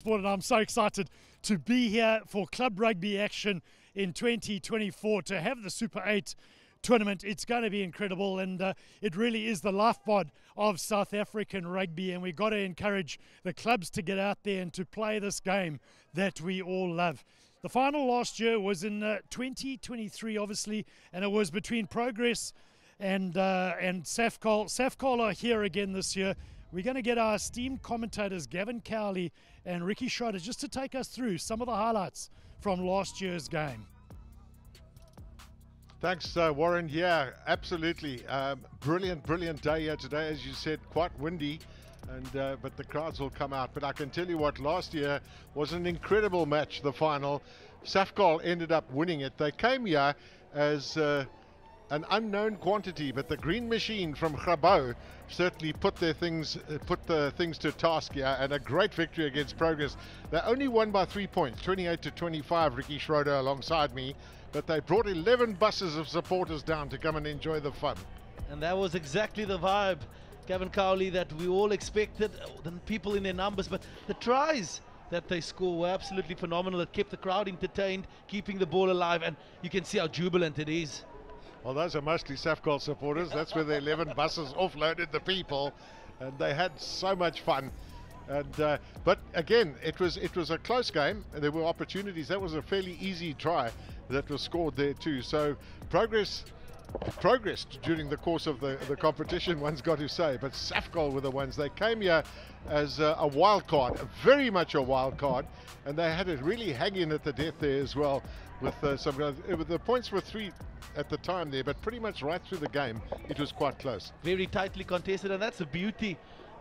Sport, and I'm so excited to be here for club rugby action in 2024, to have the Super 8 tournament. It's going to be incredible, and it really is the lifeblood of South African rugby, and we've got to encourage the clubs to get out there and to play this game that we all love. The final last year was in 2023, obviously, and it was between Progress and Safcol. Safcol are here again this year. We're going to get our esteemed commentators Gavin Cowley and Ricky Schroeder just to take us through some of the highlights from last year's game. Thanks, Warren. Yeah, absolutely. Brilliant day here today. As you said, quite windy, and but the crowds will come out. But I can tell you what, last year was an incredible match, the final. Safcol ended up winning it. They came here as an unknown quantity, but the Green Machine from Grabo certainly put the things to task here, and a great victory against Progress. They only won by 3 points, 28-25. Ricky Schroeder alongside me, but they brought 11 buses of supporters down to come and enjoy the fun. And that was exactly the vibe, Gavin Cowley, that we all expected, the people in their numbers, but the tries that they score were absolutely phenomenal. It kept the crowd entertained, keeping the ball alive, and you can see how jubilant it is. Well, those are mostly Safcol supporters. That's where the 11 buses offloaded the people, and they had so much fun. And but again, it was a close game, and there were opportunities. That was a fairly easy try that was scored there too. So progressed during the course of the competition, one's got to say. But Safcol were the ones. They came here as a wild card, very much a wild card, and they had it really hanging at the death there as well. With the points were 3 at the time there, but pretty much right through the game it was quite close. Very tightly contested, and that's the beauty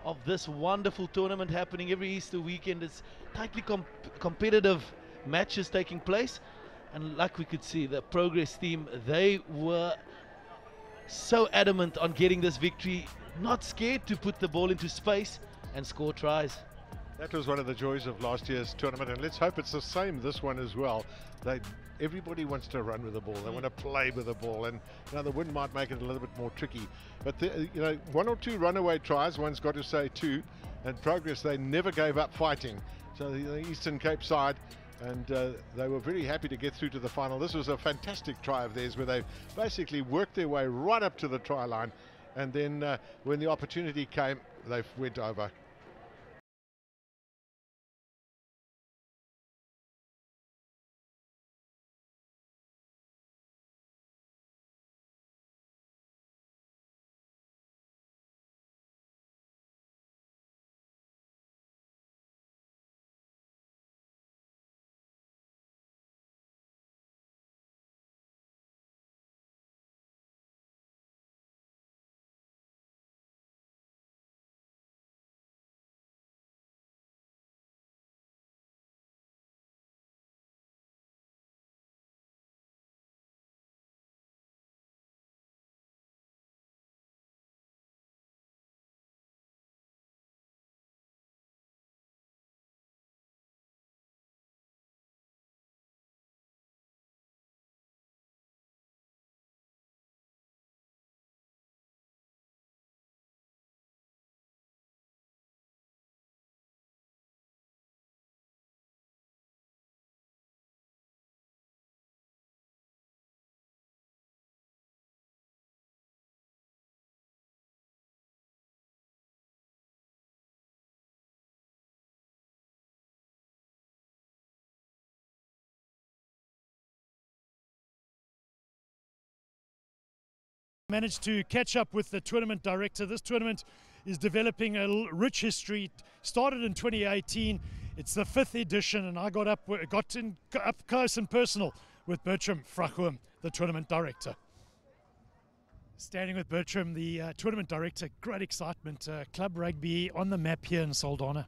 of this wonderful tournament happening every Easter weekend. It's tightly competitive matches taking place, and like we could see, the Progress team, they were so adamant on getting this victory, not scared to put the ball into space and score tries. That was one of the joys of last year's tournament, and let's hope it's the same this one as well. Everybody wants to run with the ball, they want to play with the ball, and the wind might make it a little bit more tricky. But 1 or 2 runaway tries, one's got to say 2, and Progress, they never gave up fighting. So the Eastern Cape side, and they were very happy to get through to the final. This was a fantastic try of theirs, where they basically worked their way right up to the try line, and then when the opportunity came, they went over. Managed to catch up with the tournament director. This tournament is developing a rich history. Started in 2018. It's the 5th edition, and I got up close and personal with Bertram Frachum, the tournament director. Standing with Bertram, the tournament director. Great excitement. Club rugby on the map here in Saldanha.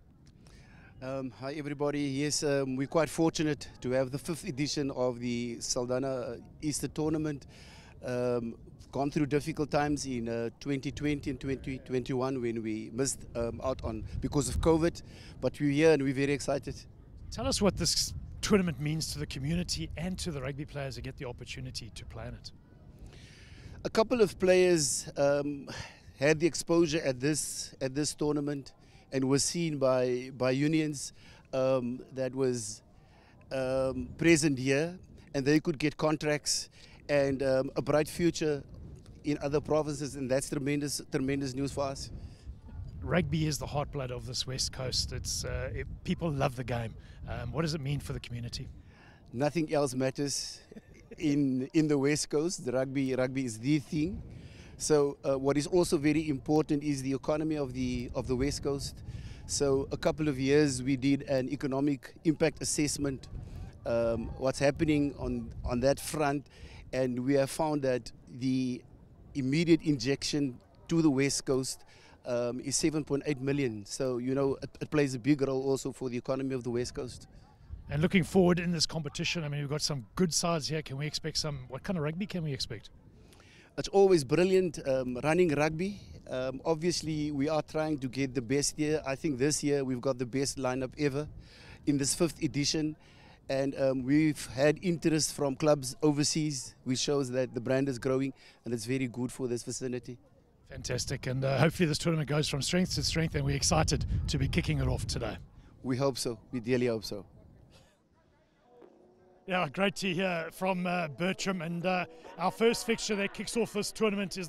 Hi everybody. Yes, we're quite fortunate to have the 5th edition of the Saldanha Easter tournament. Gone through difficult times in 2020 and 2021 when we missed out on because of COVID, but we're here and we're very excited. Tell us what this tournament means to the community and to the rugby players who get the opportunity to play in it. A couple of players had the exposure at this tournament and were seen by unions. that was present here, and they could get contracts and a bright future in other provinces, and that's tremendous news for us. Rugby is the heartblood of this West Coast. People love the game. What does it mean for the community? Nothing else matters in the West Coast. The rugby is the thing. So what is also very important is the economy of the West Coast. So a couple of years we did an economic impact assessment, what's happening on that front, and we have found that the immediate injection to the West Coast is 7.8 million. So, you know, it plays a big role also for the economy of the West Coast. And looking forward in this competition, I mean, we've got some good sides here. Can we expect what kind of rugby can we expect? It's always brilliant running rugby. Obviously, we are trying to get the best here. I think this year we've got the best lineup ever in this 5th edition. And we've had interest from clubs overseas, which shows that the brand is growing, and it's very good for this vicinity. Fantastic, and hopefully this tournament goes from strength to strength, and we're excited to be kicking it off today. We hope so. We dearly hope so. Yeah, great to hear from Bertram, and our first fixture that kicks off this tournament is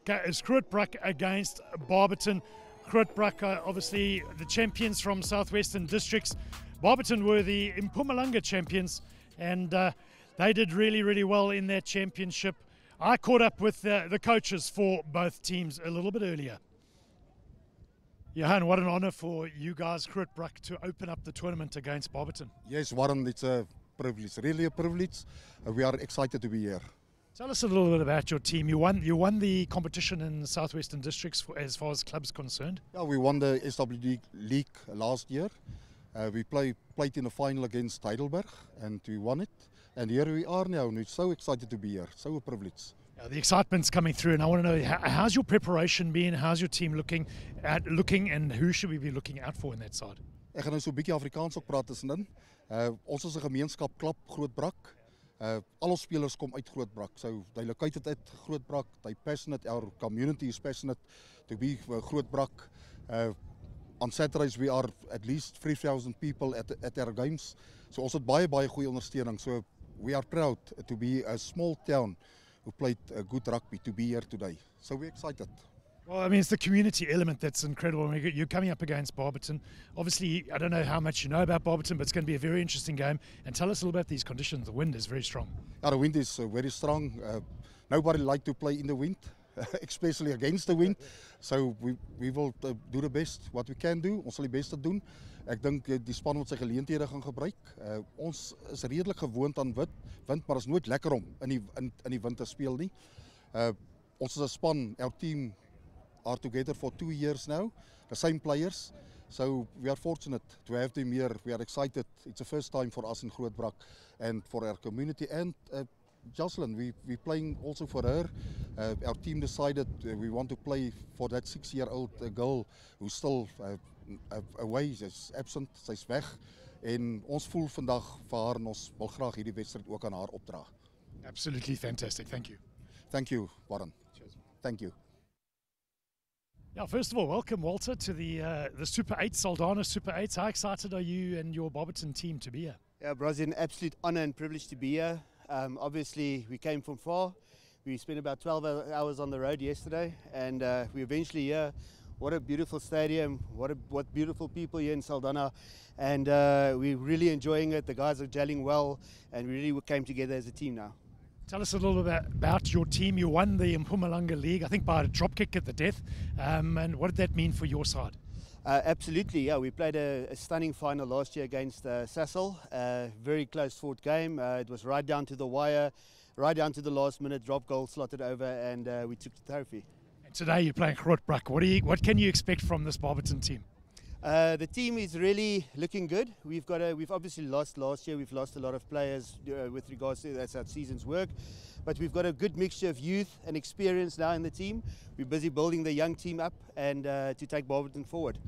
GROOTBRAK against Barberton. GROOTBRAK, obviously the champions from Southwestern Districts. Barberton were the Mpumalanga champions, and they did really well in their championship. I caught up with the coaches for both teams a little bit earlier. Johan, what an honour for you guys, GROOTBRAK, to open up the tournament against Barberton. Yes, Warren, it's a privilege, really a privilege. We are excited to be here. Tell us a little bit about your team. You won the competition in Southwestern Districts as far as clubs concerned. Yeah, we won the SWD League last year. We played in the final against Heidelberg, and we won it. And here we are now, and we're so excited to be here. So a privilege. The excitement's coming through, and I want to know, how's your preparation been? How's your team looking, and who should we be looking out for in that side? Ek gaan nou so 'n bietjie Afrikaans ook praat tussenin. Ons is 'n gemeenskap klub GROOTBRAK. Al ons spelers kom uit GROOTBRAK. So they located at GROOTBRAK. They passionate. Our community is passionate to be GROOTBRAK. On Saturdays we are at least 3,000 people at our games. So ons het baie goeie ondersteuning. So we are proud to be a small town who played good rugby to be here today. So we're excited. Well, I mean, it's the community element that's incredible. I mean, you're coming up against Barberton. Obviously, I don't know how much you know about Barberton, but it's going to be a very interesting game. And tell us a little about these conditions. The wind is very strong. Yeah, the wind is very strong. Nobody likes to play in the wind, especially against the wind. So we will do the best what we can do. Ons sal die beste doen. Ek dink die span wat sy geleenthede gaan gebruik. Ons is redelik gewoond aan wind, maar is nooit lekker om in die wind te speel nie. Ons is 'n span, our team are together for 2 years now, the same players. So we are fortunate to have them here. We are excited. It's the first time for us in GROOTBRAK and for our community. And Jocelyn, we're playing also for her. Our team decided we want to play for that 6-year-old girl who's still away, is absent, sy's weg. En ons voel vandag vir haar en ons wil graag hierdie wedstryd ook aan haar opdra. Absolutely fantastic. Thank you. Thank you, Warren. Cheers. Thank you. Yeah, first of all, welcome, Walter, to the Super 8, Saldanha Super 8. How excited are you and your Barberton team to be here? Yeah, bro, it's an absolute honour and privilege to be here. Obviously, we came from far. We spent about 12 hours on the road yesterday, and we're eventually here. What a beautiful stadium, what beautiful people here in Saldanha, and we're really enjoying it. The guys are gelling well, and we really came together as a team now. Tell us a little bit about your team. You won the Mpumalanga League, I think by a drop kick at the death, and what did that mean for your side? Absolutely, yeah. We played a stunning final last year against Sasol. Very close fought game. It was right down to the wire, right down to the last minute, drop goal slotted over, and we took the trophy. And today you're playing GROOTBRAK. What can you expect from this Barberton team? The team is really looking good. We've obviously lost last year. We've lost a lot of players with regards to that's how season's work. But we've got a good mixture of youth and experience now in the team. We're busy building the young team up and to take Barberton forward.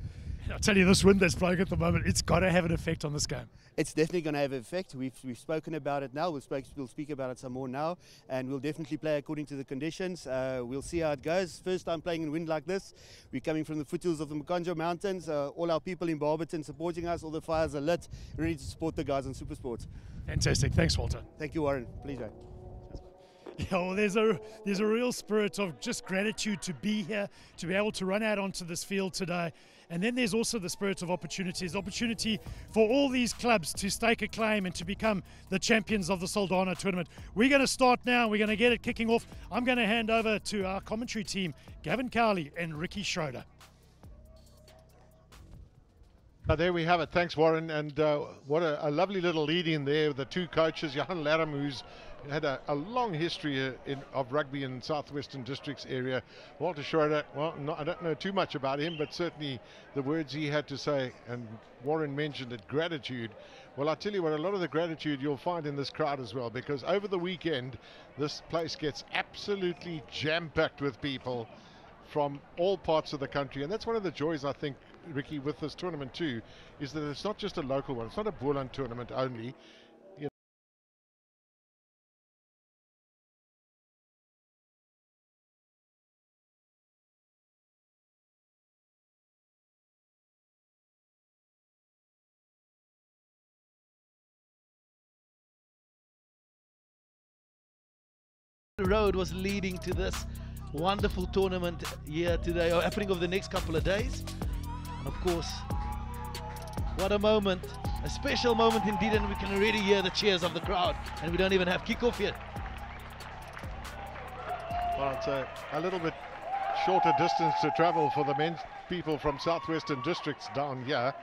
I tell you, this wind that's blowing at the moment, it's got to have an effect on this game. It's definitely going to have an effect. We've spoken about it now. We'll speak about it some more now, and we'll definitely play according to the conditions. We'll see how it goes. First time playing in wind like this. We're coming from the foothills of the Mkonjo Mountains. All our people in Barberton supporting us. All the fires are lit, ready to support the guys on Supersports. Fantastic. Thanks, Walter. Thank you, Warren. Pleasure. Yeah, well, there's a real spirit of just gratitude to be here, to be able to run out onto this field today. And then there's also the spirit of opportunity for all these clubs to stake a claim and to become the champions of the Saldanha tournament. We're going to start now. We're going to get it kicking off. I'm going to hand over to our commentary team, Gavin Cowley and Ricky Schroeder. There we have it. Thanks, Warren. And what a lovely little lead in there with the two coaches, Johan Laram, who's had a long history of rugby in Southwestern Districts area. Walter Schroeder, well, I don't know too much about him, but certainly the words he had to say, and Warren mentioned it, gratitude. Well, I'll tell you what, a lot of the gratitude you'll find in this crowd as well, because over the weekend, this place gets absolutely jam-packed with people from all parts of the country. And that's one of the joys, I think, Ricky, with this tournament too, is that it's not just a local one. It's not a Boerland tournament only. The road was leading to this wonderful tournament here today, or happening over the next couple of days. And of course, what a moment, a special moment indeed, and we can already hear the cheers of the crowd, and we don't even have kickoff yet. Well, it's a little bit shorter distance to travel for the men's people from Southwestern Districts down here.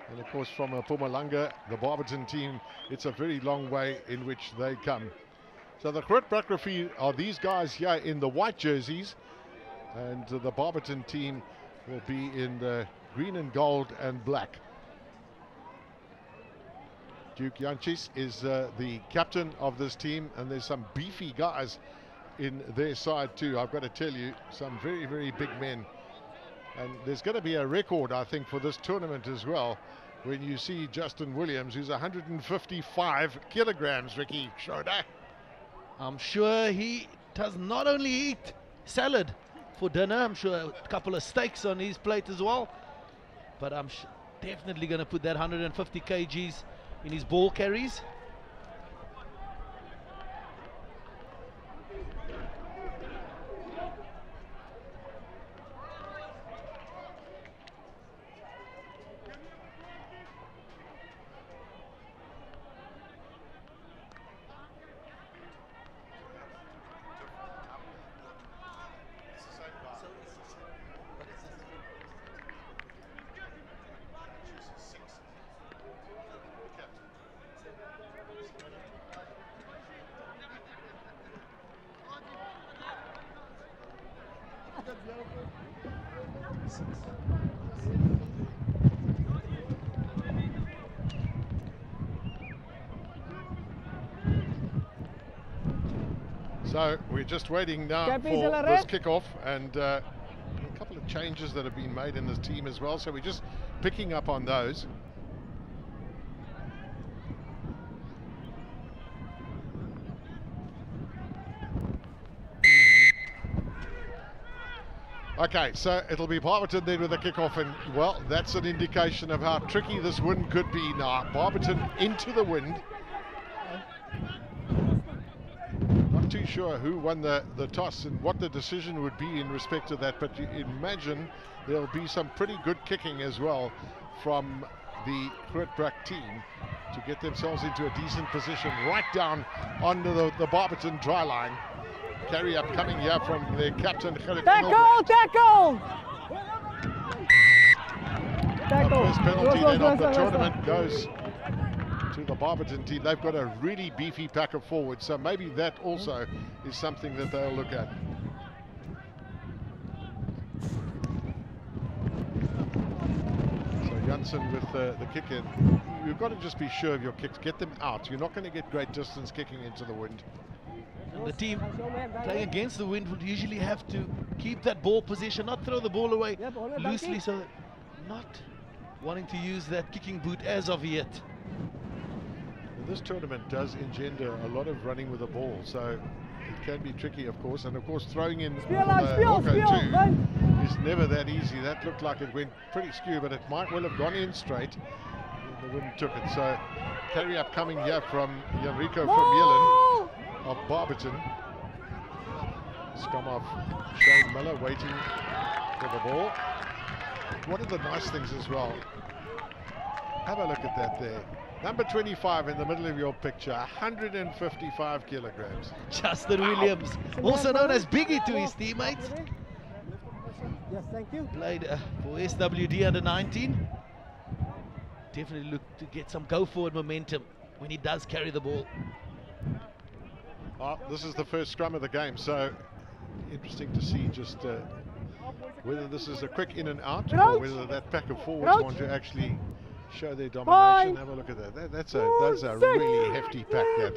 And of course from Mpumalanga, the Barberton team, it's a very long way in which they come. So the GROOTBRAK Rivier are these guys here in the white jerseys, and the Barberton team will be in the green and gold and black. Duke Janchis is the captain of this team, and there's some beefy guys in their side too. I've got to tell you, some very, very big men. And there's going to be a record, I think, for this tournament as well, when you see Justin Williams, who's 155 kilograms, Ricky Schroeder. I'm sure he does not only eat salad for dinner, I'm sure a couple of steaks on his plate as well, but I'm definitely going to put that 150 kgs in his ball carries. So we're just waiting now for this kickoff, and a couple of changes that have been made in this team as well, so we're just picking up on those. Okay, so it'll be Barberton then with the kickoff, and well, that's an indication of how tricky this wind could be now. Barberton into the wind. Not too sure who won the toss and what the decision would be in respect to that, but you imagine there'll be some pretty good kicking as well from the GROOTBRAK team to get themselves into a decent position right down onto the Barberton dry line. Carry up coming here from their captain. Tackle! The first penalty then of the tournament goes to the Barberton team. They've got a really beefy pack of forwards, so maybe that also is something that they'll look at. So Janssen with the kick in. You've got to just be sure of your kicks, get them out. You're not going to get great distance kicking into the wind. And the team playing against the wind would usually have to keep that ball position, not throw the ball away loosely, so not wanting to use that kicking boot as of yet. This tournament does engender a lot of running with the ball, so it can be tricky, of course, and of course throwing in Hoko too is never that easy. That looked like it went pretty skew, but it might well have gone in straight. The wind took it, so carry up coming here from Enrico Vermeulen of Barberton. Scrum off Shane Miller waiting for the ball. One of the nice things as well, have a look at that there. Number 25 in the middle of your picture, 155 kilograms. Justin Williams, also known as Biggie to his teammates. Yes, thank you. Played for SWD under 19. Definitely look to get some go forward momentum when he does carry the ball. This is the first scrum of the game, so interesting to see just whether this is a quick in and out or whether that pack of forwards want to actually show their domination. Have a look at that. That's a really hefty pack. That.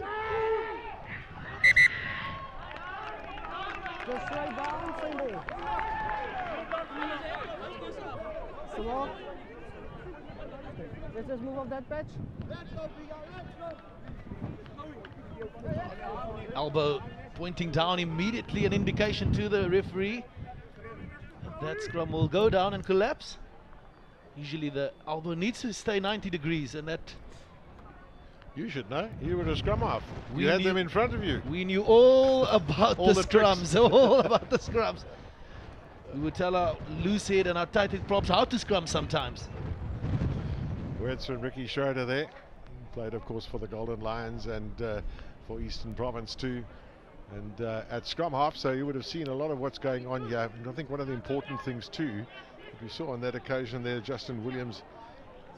Just straight down, single. Slow. Let's just move off that patch. Elbow pointing down immediately, an indication to the referee that scrum will go down and collapse. Usually the elbow needs to stay 90 degrees, and that... You should know. You were a scrum half. You had them in front of you. We knew all about the scrums, all about the scrums. We would tell our loose head and our tight head props how to scrum sometimes. Words from Ricky Schroeder there. Played, of course, for the Golden Lions and for Eastern Province too. And at scrum half, so you would have seen a lot of what's going on here. And I think one of the important things too, we saw on that occasion there, Justin Williams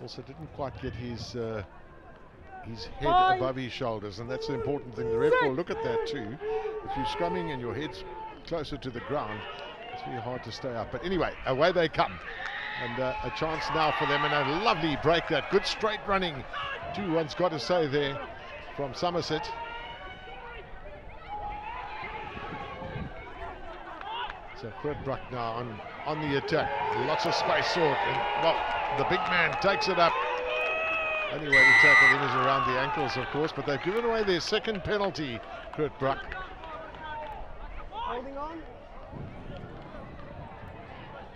also didn't quite get his head above his shoulders, and that's the important thing. The ref will look at that too. If you're scrumming and your head's closer to the ground, it's very hard to stay up. But anyway, away they come. And a chance now for them, and a lovely break, that good straight running. One's got to say there from Somerset. So GROOTBRAK now on the attack. Lots of space sought, and well, the big man takes it up. Only way to tackle him is around the ankles, of course, but they've given away their second penalty, GROOTBRAK. Holding on.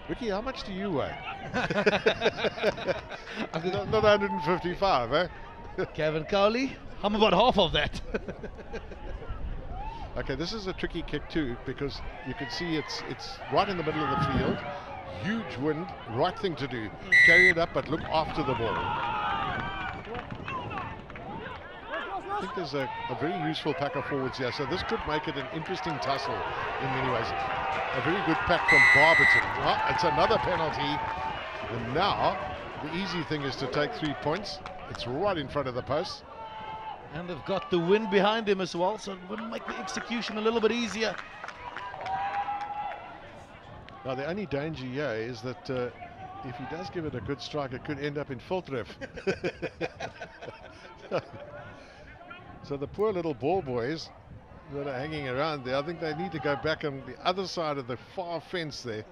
Ricky, how much do you weigh? not 155, eh? Kevin Cowley, I'm about half of that. Okay, this is a tricky kick too, because you can see it's right in the middle of the field. Huge wind, right thing to do. Carry it up, but look after the ball. I think there's a very useful pack of forwards here, so this could make it an interesting tussle in many ways. A very good pack from Barberton. Well, it's another penalty, and now the easy thing is to take 3 points. It's right in front of the post. And they've got the wind behind him as well, so it would make the execution a little bit easier. Now the only danger here is that if he does give it a good strike, it could end up in Fultref. So the poor little ball boys that are hanging around there, I think they need to go back on the other side of the far fence there.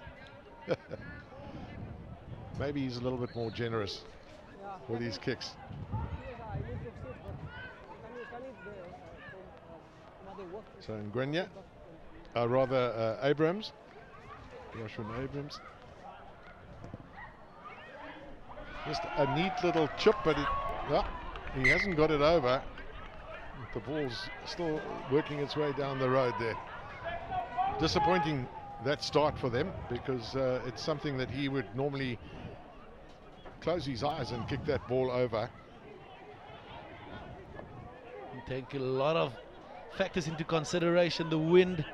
Maybe he's a little bit more generous with these kicks. So Ngwenya, rather Abrams, Joshua Abrams. Just a neat little chip, but he hasn't got it over. The ball's still working its way down the road there. Disappointing that start for them, because it's something that he would normally close his eyes and kick that ball over. You take a lot of factors into consideration, the wind,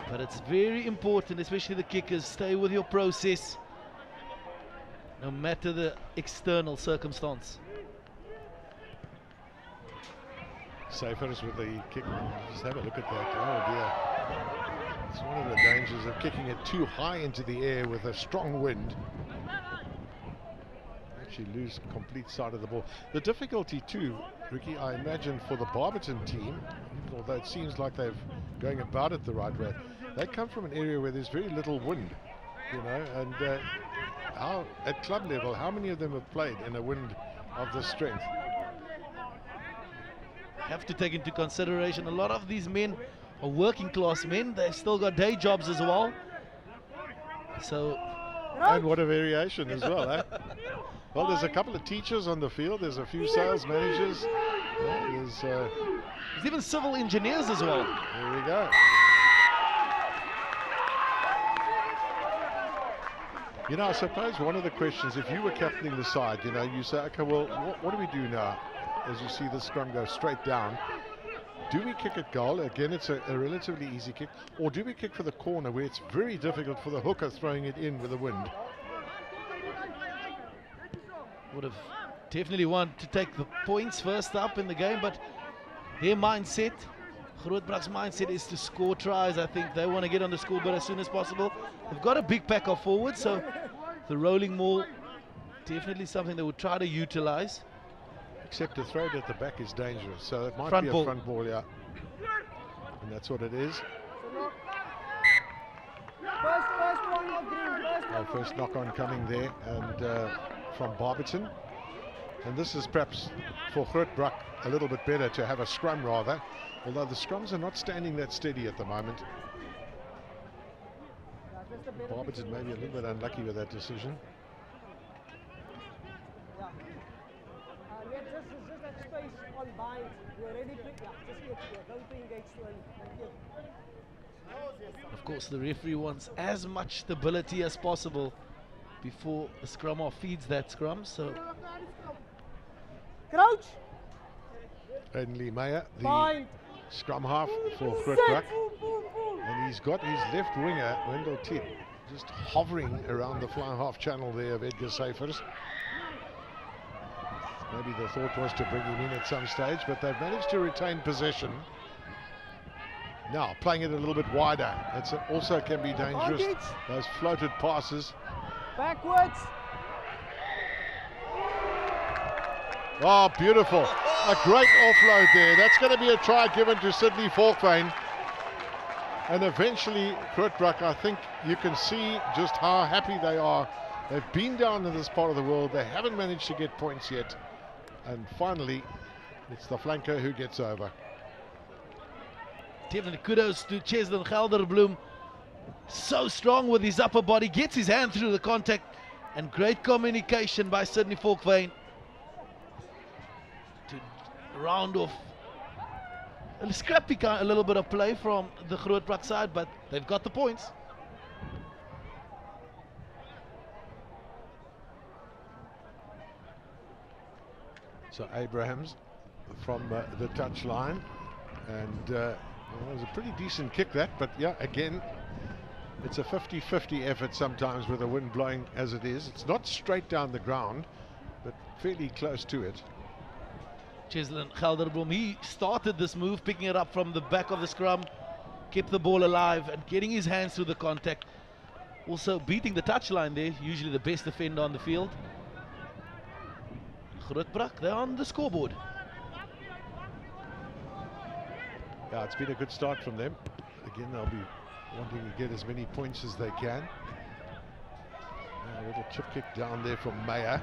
but it's very important, especially the kickers, stay with your process no matter the external circumstance. Safers with the kick. Just have a look at that. Oh dear. It's one of the dangers of kicking it too high into the air with a strong wind. Actually lose complete sight of the ball. The difficulty too, Ricky, I imagine for the Barberton team, although it seems like they're going about it the right way, they come from an area where there's very little wind, you know, and how at club level, how many of them have played in a wind of this strength? Have to take into consideration a lot of these men are working class men. They've still got day jobs as well. So, and what a variation as well, eh? Well, there's a couple of teachers on the field. There's a few sales managers. There's even civil engineers as well. There we go. You know, I suppose one of the questions, if you were captaining the side, you know, you say, okay, well, what do we do now? As you see the scrum go straight down, do we kick at goal? Again, it's a relatively easy kick. Or do we kick for the corner where it's very difficult for the hooker throwing it in with the wind? Would have definitely wanted to take the points first up in the game, but their mindset, Grootbrak's mindset, is to score tries. I think they want to get on the scoreboard as soon as possible. They've got a big pack of forwards, so the rolling maul, definitely something they would try to utilize. Except to throw it at the back is dangerous, so it might Front be ball. a front ball, yeah. And that's what it is. First knock on coming there, and from Barberton. And this is perhaps for GROOTBRAK a little bit better to have a scrum rather, although the scrums are not standing that steady at the moment. Barberton maybe a little bit unlucky with that decision. Of course, the referee wants as much stability as possible before the scrum off feeds that scrum. So, Crouch. Henley Meyer, the scrum half for GROOTBRAK, and he's got his left winger, Wendell Titt, just hovering around the fly half channel there of Edgar Seifers. Maybe the thought was to bring him in at some stage, but they've managed to retain possession. Now playing it a little bit wider, it also can be dangerous. Those floated passes. Backwards. Oh, beautiful. A great offload there. That's going to be a try given to Sydney Falkvane. And eventually, GROOTBRAK, I think you can see just how happy they are. They've been down in this part of the world. They haven't managed to get points yet. And finally, it's the flanker who gets over. definitely kudos to Cheslin Gelderbloem. So strong with his upper body, gets his hand through the contact, and great communication by Sydney Falkvane to round off a scrappy a little bit of play from the GROOTBRAK side, but they've got the points. So Abrahams from the touch line, and well, it was a pretty decent kick that, but yeah, again, it's a 50-50 effort sometimes with the wind blowing as it is. It's not straight down the ground, but fairly close to it. Cheslin Gelderbloem, he started this move, picking it up from the back of the scrum, kept the ball alive and getting his hands through the contact. Also beating the touchline there, usually the best defender on the field. GROOTBRAK, they're on the scoreboard. Yeah, it's been a good start from them. Again, they'll be wanting to get as many points as they can. A little chip kick down there from Meyer.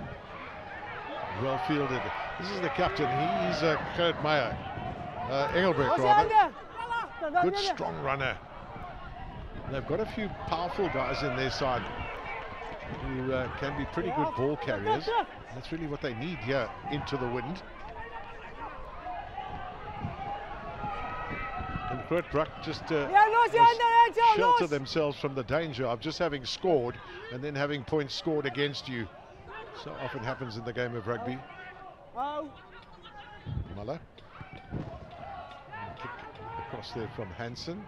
Well fielded. This is the captain. He's Gerrit Meyer. Engelbrecht, rather. Good strong runner. They've got a few powerful guys in their side who can be pretty good ball carriers. That's really what they need here into the wind. And GROOTBRAK just shelter themselves from the danger of just having scored and then having points scored against you. So often happens in the game of rugby. Muller. Kick across there from Hansen.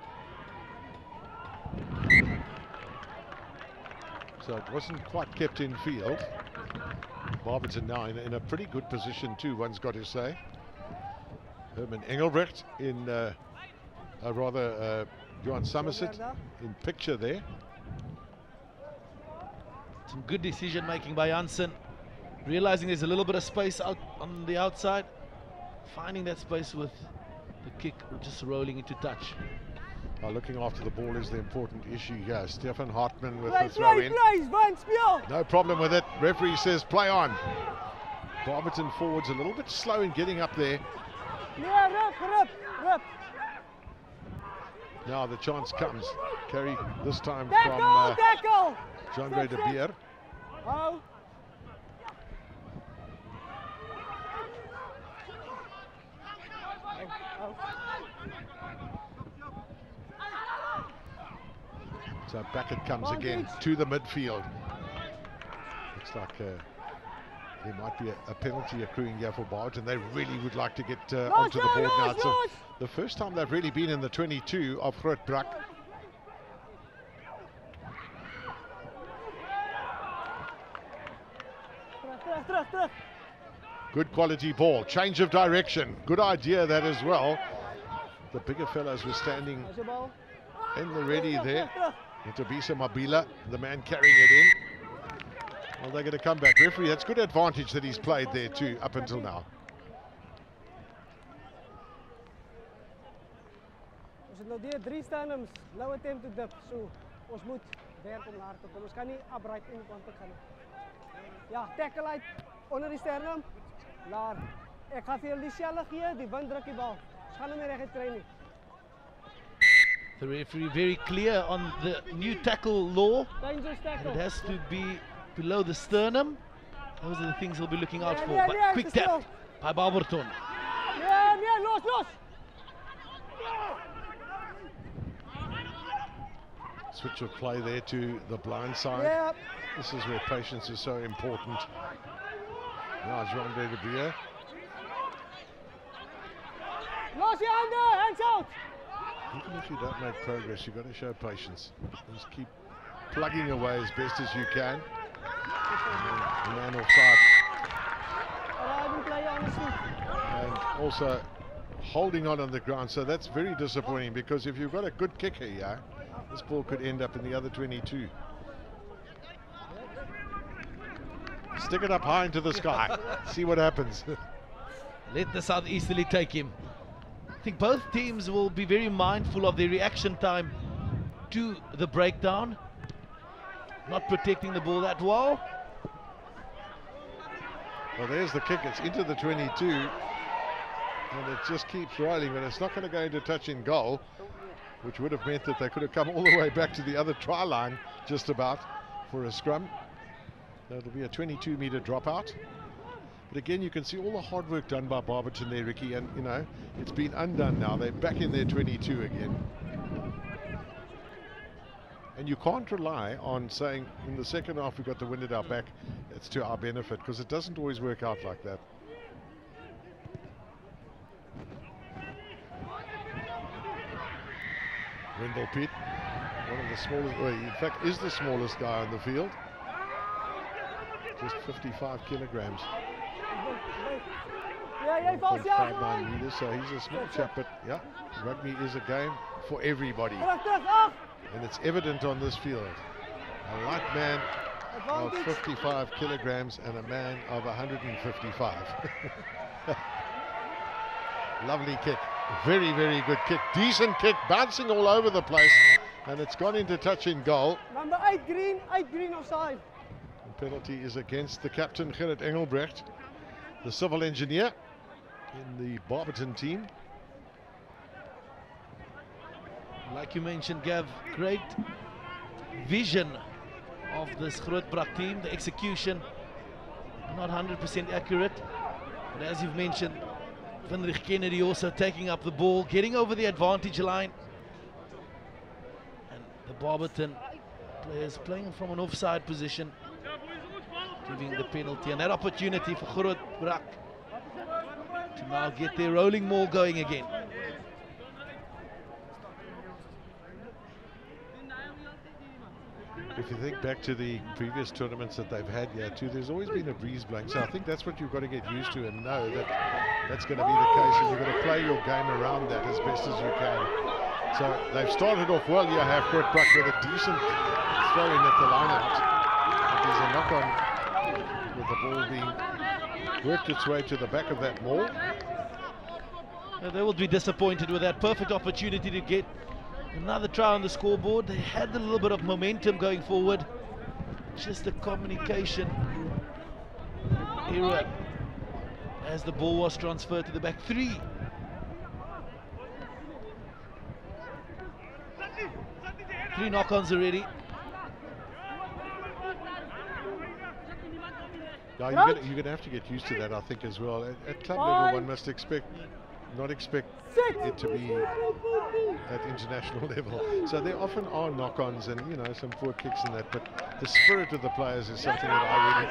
So it wasn't quite kept in field. Barberton now in a pretty good position too, one's got to say. Herman Engelbrecht in, Johan Somerset in picture there. Some good decision making by Janssen, realizing there's a little bit of space out on the outside, finding that space with the kick just rolling into touch. Looking after the ball is the important issue here. Stefan Hartmann with the throw in. No problem with it. Referee says play on. Barberton forwards a little bit slow in getting up there. Now the chance comes. Carry this time from Jean-Gray de Beer. So back it comes again to the midfield. Looks like there might be a penalty accruing here for Barberton. They really would like to get onto the board now. It's the first time they've really been in the 22 of GROOTBRAK. Good quality ball, change of direction. Good idea that as well. The bigger fellows were standing in the ready there. Ntobisa Mabila, the man carrying it in. Well, they're going to come back. Referee, that's good advantage that he's played there too, up until now. Ons het nou deur 3 stanums, nou attempt to dip. So ons moet werk om naar te kom. Ons kan nie upright in kant te gaan. Ja, tackle uit onder die sternum. Daar. Ek gaan vir julle dieselfde gee, die wind druk die bal. Ons gaan hom nie reg kry nie. The referee very clear on the new tackle law. Dangerous tackle. It has to be below the sternum. Those are the things he'll be looking out for. But quick tap by Barberton. Yeah, los. Switch of play there to the blind side. Yep. This is where patience is so important. Now Jean-Gray de Beer. Los je handen, hands out. Even if you don't make progress, you've got to show patience. Just keep plugging away as best as you can. And the man offside. And also holding on the ground. So that's very disappointing, because if you've got a good kicker here, this ball could end up in the other 22. Stick it up high into the sky. See what happens. Let the Southeasterly take him. I think both teams will be very mindful of their reaction time to the breakdown. Not protecting the ball that well. Well, there's the kick. It's into the 22. And it just keeps rolling, but it's not going to go into touch in goal, which would have meant that they could have come all the way back to the other try line, just about, for a scrum. That'll be a 22-meter dropout. But again, you can see all the hard work done by Barberton there, Ricky, and you know, it's been undone now. They're back in their 22 again. And you can't rely on saying in the second half we got the wind at our back, it's to our benefit, because it doesn't always work out like that. Wendell Pitt, one of the smallest, well, in fact is the smallest guy on the field. Just 55 kilograms. 1.59 meters, so he's a small chap, but yeah, rugby is a game for everybody. And it's evident on this field. A light man of 55 kilograms and a man of 155. Lovely kick. Very, very good kick. Decent kick, bouncing all over the place. And it's gone into touch in goal. Number 8 green offside. The penalty is against the captain, Gerrit Engelbrecht, the civil engineer in the Barberton team. Like you mentioned, Gav, great vision of this GROOTBRAK team. The execution not 100% accurate, but as you've mentioned, Vendrich Kennedy also taking up the ball, getting over the advantage line, and the Barberton players playing from an offside position, giving the penalty, and that opportunity for GROOTBRAK to now get their rolling maul going again. If you think back to the previous tournaments that they've had here too, there's always been a breeze blowing. So I think that's what you've got to get used to and know that that's going to be the case, and you've got to play your game around that as best as you can. So they've started off well here, have GROOTBRAK, with a decent throw in at the line out. There's a knock on with the ball being worked its way to the back of that maul. They will be disappointed with that perfect opportunity to get Another try on the scoreboard. They had a little bit of momentum going forward. Just the communication error as the ball was transferred to the back three. Three knock-ons already. Yeah, you're going to have to get used to that, I think, as well. At club level, one must not expect it to be at international level. So there often are knock-ons and, you know, some poor kicks and that, but the spirit of the players is something that I really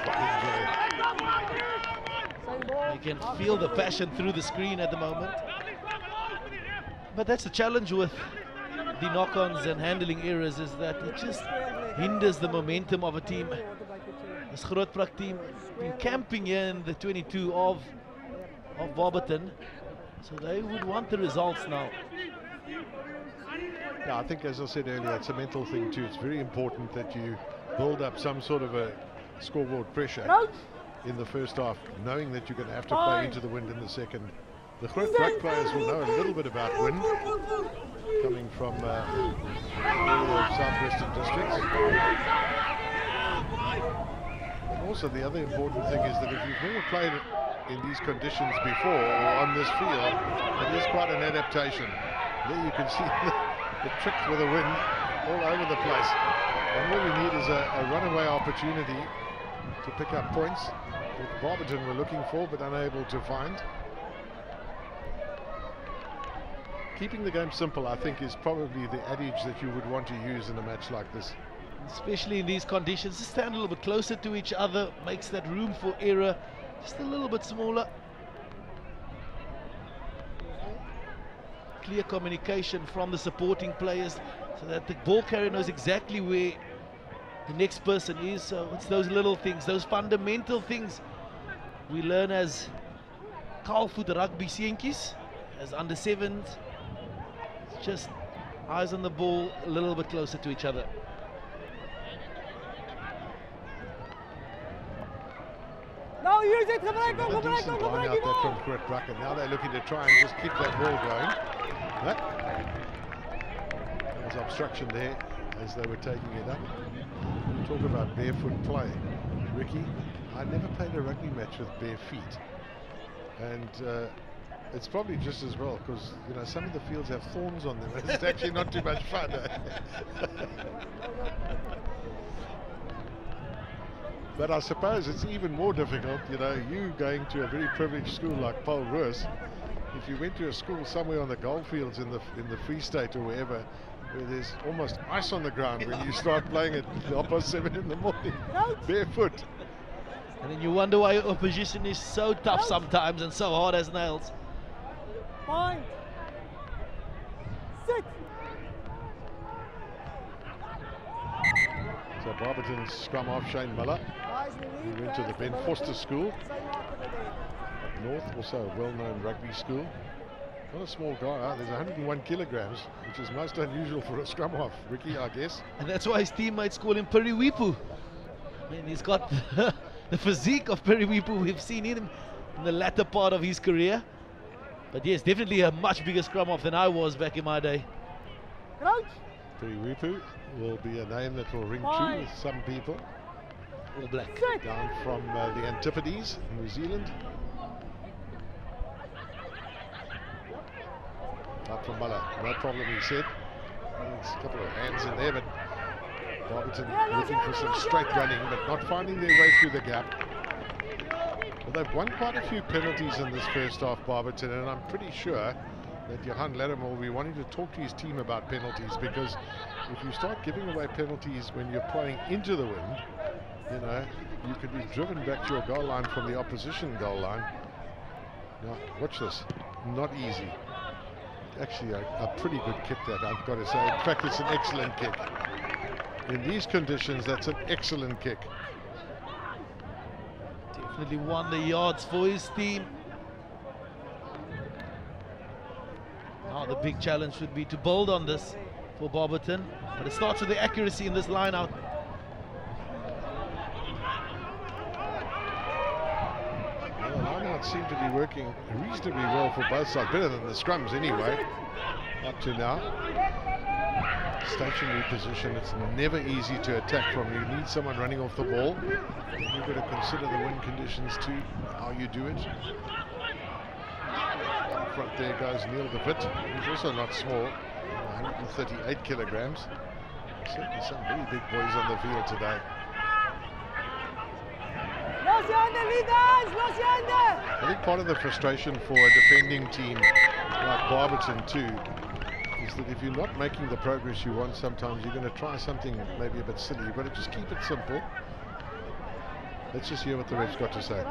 enjoy. You can feel the passion through the screen at the moment. But that's the challenge with the knock-ons and handling errors, is that it just hinders the momentum of a team. This GROOTBRAK team been camping here in the 22 of Barberton, so they would want the results now. Yeah, I think, as I said earlier, it's a mental thing too. It's very important that you build up some sort of a scoreboard pressure in the first half, knowing that you're going to have to play into the wind in the second. The GROOTBRAK players will know a little bit about wind, coming from the southwestern districts. Also, the other important thing is that if you've never played in these conditions before or on this field, it is quite an adaptation. There you can see the trick with the wind all over the place. And all we need is a runaway opportunity to pick up points that Barberton were looking for but unable to find. Keeping the game simple, I think, is probably the adage that you would want to use in a match like this. Especially in these conditions, just stand a little bit closer to each other, makes that room for error just a little bit smaller. Clear communication from the supporting players so that the ball carrier knows exactly where the next person is. So it's those little things, those fundamental things we learn as kaalvoet rugby seentjies, as under sevens. It's just eyes on the ball, a little bit closer to each other. Nou, hier zit Decent line out there from GROOTBRAK, and now they're looking to try and just keep that ball going. There was obstruction there as they were taking it up. Talk about barefoot play. Ricky, I never played a rugby match with bare feet. And it's probably just as well, because, you know, some of the fields have thorns on them. It's actually not too much fun. But I suppose it's even more difficult, you know, you going to a very privileged school like Paul Roos. If you went to a school somewhere on the goldfields in the Free State or wherever, where there's almost ice on the ground when you start playing at 7:30 in the morning, barefoot. And then you wonder why your opposition is so tough sometimes and so hard as nails. Point. Sit. So Barberton's scrum off Shane Miller. He went to the Ben Foster School up north, also a well-known rugby school. Not a small guy, there's 101 kilograms, which is most unusual for a scrum half, Ricky, I guess. And that's why his teammates call him Periwipu. I mean, he's got the physique of Periwipu we've seen him in the latter part of his career. But yes, definitely a much bigger scrum half than I was back in my day. Periwipu will be a name that will ring true with some people. All Black. Down from the Antipodes, New Zealand. Up from Muller, no problem, he said. There's a couple of hands in there, but Barberton looking for some straight running, but not finding their way through the gap. Well, they've won quite a few penalties in this first half, Barberton, and I'm pretty sure that Johan Latimer will be wanting to talk to his team about penalties, because if you start giving away penalties when you're playing into the wind, you know, you could be driven back to your goal line from the opposition goal line. Now, watch this. Not easy. Actually, a pretty good kick, that, I've got to say. In fact, it's an excellent kick. In these conditions, that's an excellent kick. Definitely won the yards for his team. Now the big challenge would be to build on this for Barberton, but it starts with the accuracy in this line out. Well, the line-outs seem to be working reasonably well for both sides, better than the scrums anyway, up to now. stationary position. It's never easy to attack from. You need someone running off the ball. You've got to consider the wind conditions too, how you do it. Up front there goes Neil de Wit. He's also not small, 138 kilograms. Certainly some very big boys on the field today. I think part of the frustration for a defending team like Barberton too is that if you're not making the progress you want, sometimes you're going to try something maybe a bit silly. You've got to just keep it simple. Let's just hear what the ref's got to say.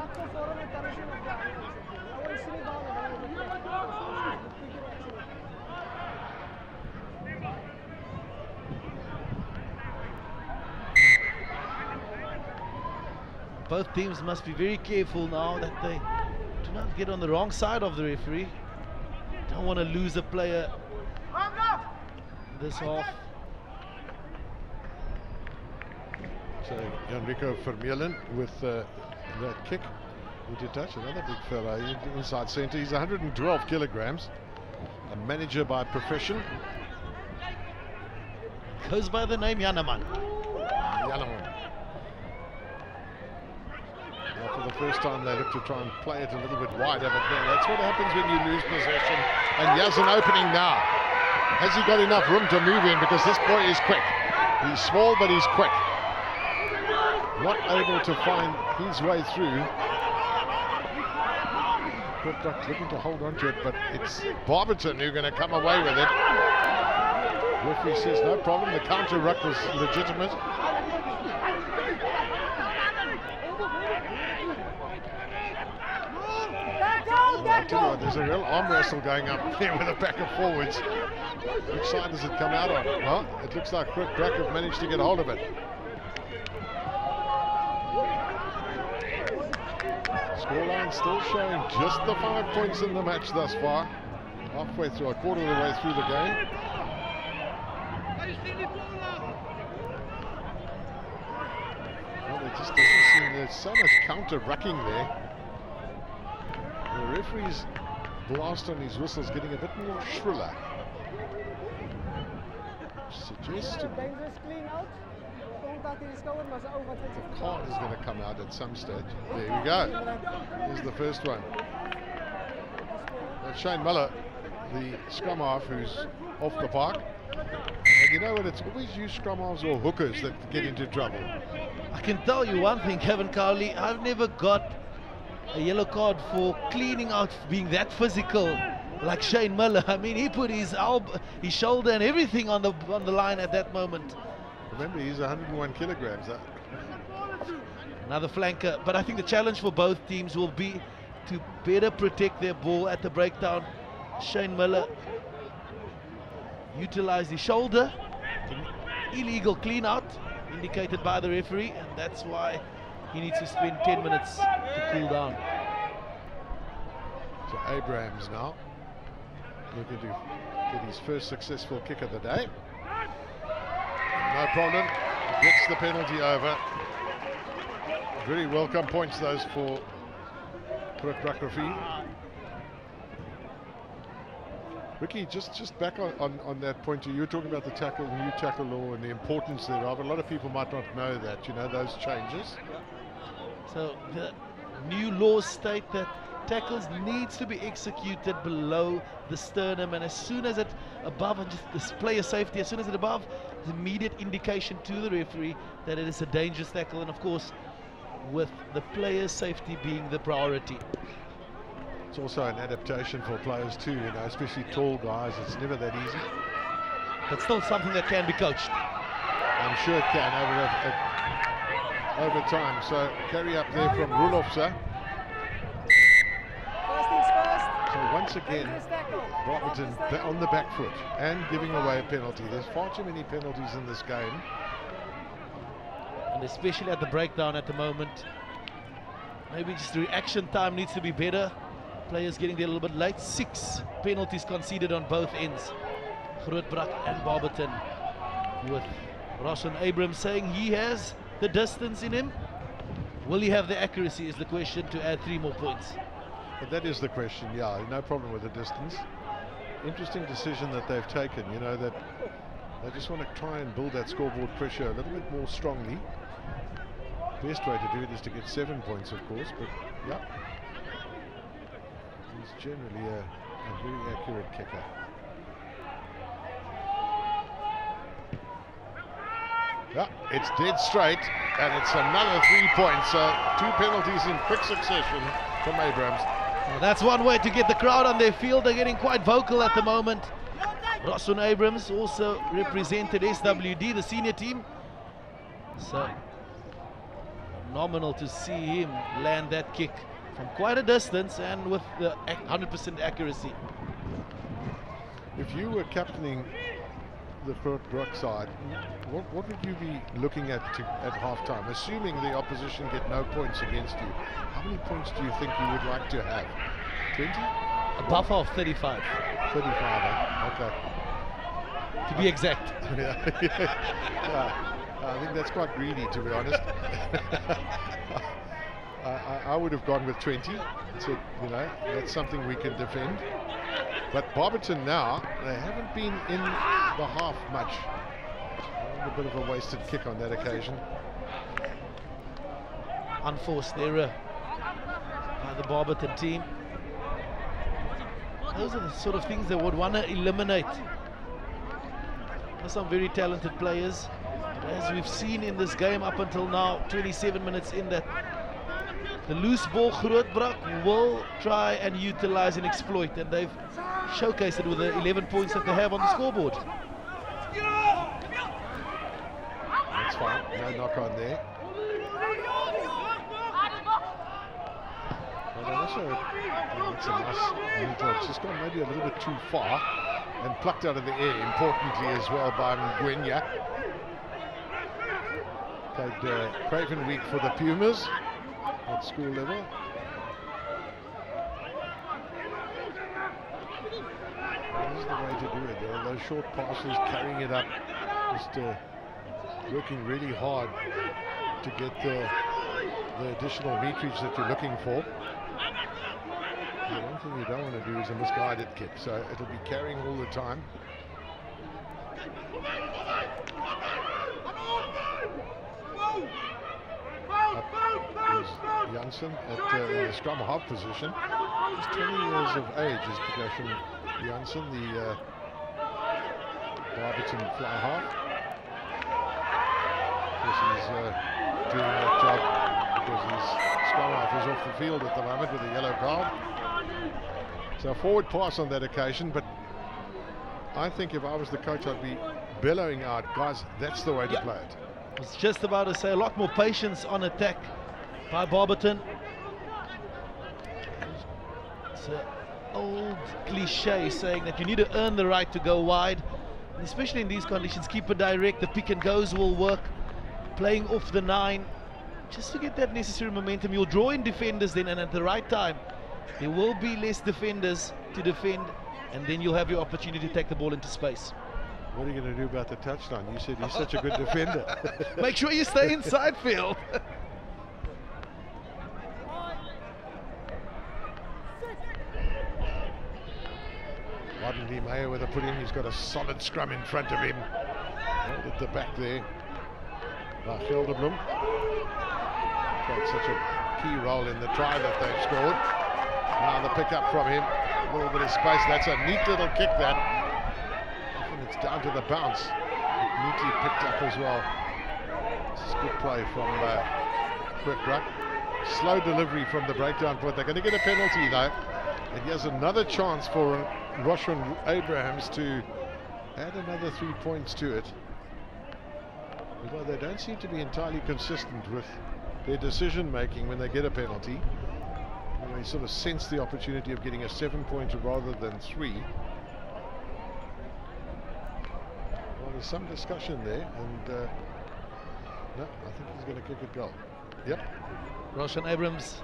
Both teams must be very careful now that they do not get on the wrong side of the referee. Don't want to lose a player this half. So Enrico Vermeulen with that kick into touch. Another big fella inside centre. He's 112 kilograms. A manager by profession. Goes by the name Janneman. Janneman. For the first time they look to try and play it a little bit wider, but that's what happens when you lose possession. And he has an opening now. Has he got enough room to move in? Because this boy is quick. He's small, but he's quick. Not able to find his way through. GROOTBRAK looking to hold on to it, but it's Barberton who's going to come away with it. Referee says no problem. The counter ruck was legitimate. I tell you what, there's a real arm wrestle going up there with the back and forwards. Which side does it come out on? Well, it looks like GROOTBRAK have managed to get hold of it. Scoreline still showing just the 5 points in the match thus far. Halfway through, a quarter of the way through the game. Well, it just doesn't seem there's so much counter-rucking there. The referee's blast on his whistle is getting a bit more shriller. Suggests to me the card is going to come out at some stage. There we go. Here's the first one. That's Shane Miller, the scrum half, who's off the park. And you know what? It's always you scrum halves or hookers that get into trouble. I can tell you one thing, Kevin Cowley. I've never got a yellow card for cleaning out, being that physical like Shane Miller. I mean, he put his elbow, his shoulder and everything on the line at that moment. Remember, he's 101 kilograms. Another flanker, but I think the challenge for both teams will be to better protect their ball at the breakdown. Shane Miller utilized his shoulder, illegal clean out indicated by the referee, and that's why he needs to spend 10 minutes to cool down. So Abrahams now looking to get his first successful kick of the day. No problem, gets the penalty over. Very welcome points those for GROOTBRAK referee. Ricky, just back on that point, you were talking about the new tackle law and the importance thereof. A lot of people might not know that, you know, those changes. So the new laws state that tackles needs to be executed below the sternum, and as soon as it above, and just display a safety, as soon as it above, the immediate indication to the referee that it is a dangerous tackle, and of course with the player's safety being the priority. It's also an adaptation for players too, you know, especially tall guys. It's never that easy. But still something that can be coached. I'm sure it can over time. So carry up there from Rulofsa. So once again, Barberton on the back foot and giving away a penalty. There's far too many penalties in this game. And especially at the breakdown at the moment. Maybe just the reaction time needs to be better. Players getting there a little bit late. 6 penalties conceded on both ends. GROOTBRAK and Barberton, with Roshan Abrams saying he has the distance in him. Will he have the accuracy is the question to add 3 more points. But that is the question, yeah, no problem with the distance. Interesting decision that they've taken, you know, that They just want to try and build that scoreboard pressure a little bit more strongly. Best way to do it is to get 7 points, of course, but yeah. He's generally a very accurate kicker. Yeah, it's dead straight, and it's another 3 points. 2 penalties in quick succession from Abrahams. Well, that's one way to get the crowd on their field. They're getting quite vocal at the moment. Rosson Abrahams also represented SWD, the senior team. So phenomenal to see him land that kick from quite a distance and with the 100% accuracy. If you were captaining the GROOTBRAK side, what would you be looking at half-time? Assuming the opposition get no points against you, how many points do you think you would like to have? 20? A buffer of 35. 35, eh? Okay. To be exact. Yeah. I think that's quite greedy, to be honest. I would have gone with 20 and said, you know, that's something we can defend. But Barberton now, they haven't been in the half much. A bit of a wasted kick on that occasion. Unforced error by the Barberton team. Those are the sort of things they would want to eliminate. There's some very talented players, but as we've seen in this game up until now, 27 minutes in, that the loose ball GROOTBRAK will try and utilize and exploit, and they've showcased it with the 11 points that they have on the scoreboard. That's fine, no knock on there. But also, it's a nice neutral. It's just gone maybe a little bit too far and plucked out of the air, importantly as well, by Mgwenya. Played Craven Week for the Pumas at school level. This is the way to do it. There are those short passes, carrying it up, just working really hard to get the additional meterage that you're looking for. The one thing you don't want to do is a misguided kick, so it'll be carrying all the time. Janssen at the scrum half position. He's 20 years of age, is Prakash Janssen, the Barberton fly half. Of course, he's doing that job because his scrum half is off the field at the moment with a yellow card. So a forward pass on that occasion, but I think if I was the coach, I'd be bellowing out, guys, that's the way to play it. I was just about to say, a lot more patience on attack by Barberton. It's an old cliche saying that you need to earn the right to go wide, and especially in these conditions, keep it direct. The pick and goes will work, playing off the 9 just to get that necessary momentum. You'll draw in defenders then, and at the right time there will be less defenders to defend, and then you'll have your opportunity to take the ball into space. What are you going to do about the touchdown? You said he's such a good defender. Make sure you stay inside field. Wadden Mayer with a put in. He's got a solid scrum in front of him. Held at the back there by Gelderblom. Played such a key role in the try that they've scored. Now the pick up from him. A little bit of space. That's a neat little kick, that. Often it's down to the bounce. Neatly picked up as well. This is good play from GROOTBRAK. Slow delivery from the breakdown point. They're going to get a penalty though. And here's another chance for Roshan Abrahams to add another 3 points to it. Although they don't seem to be entirely consistent with their decision making when they get a penalty. And they sort of sense the opportunity of getting a 7-pointer rather than 3. Well, there's some discussion there, and no, I think he's going to kick a goal. Yep. Roshan Abrahams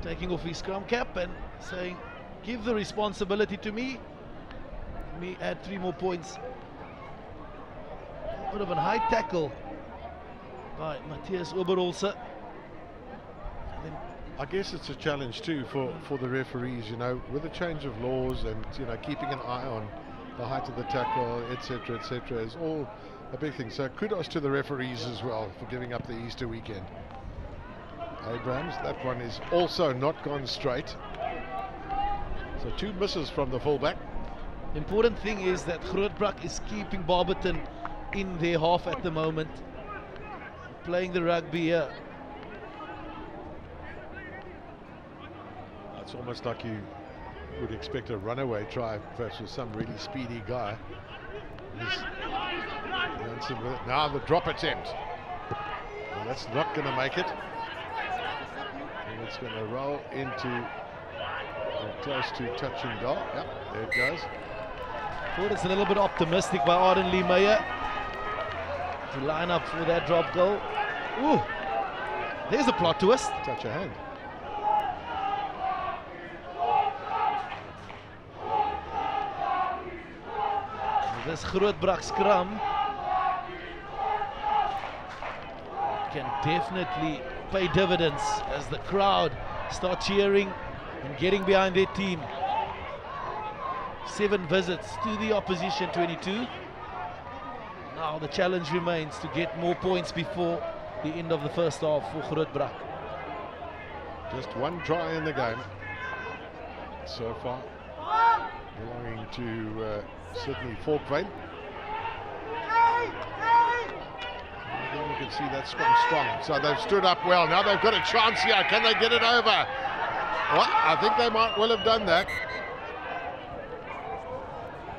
taking off his scrum cap and saying, give the responsibility to me. Let me add 3 more points. A bit of a high tackle by Matthias Oberholzer. I guess it's a challenge too for the referees, you know, with the change of laws and, you know, keeping an eye on the height of the tackle, etc., etc., is all a big thing. So kudos to the referees as well for giving up the Easter weekend. Abrahams, that one is also not gone straight. So 2 misses from the fullback. The important thing is that GROOTBRAK is keeping Barberton in their half at the moment, playing the rugby here. It's almost like you would expect a runaway try, perhaps with some really speedy guy. Jansen with it. Now the drop attempt. Well, that's not going to make it. And it's going to roll into close to touching goal. Yep, there it goes. Thought it's a little bit optimistic by Arden Lee Meyer to line up for that drop goal. Ooh, there's a plot twist. Touch a hand. This GROOTBRAK scrum can definitely pay dividends as the crowd start cheering and getting behind their team. 7 visits to the opposition 22. Now the challenge remains to get more points before the end of the first half for GROOTBRAK. Just 1 try in the game so far, belonging to Sydney Falkvane. Again, you can see that scrum strong. So they've stood up well. Now they've got a chance here. Can they get it over? Well, I think they might well have done that.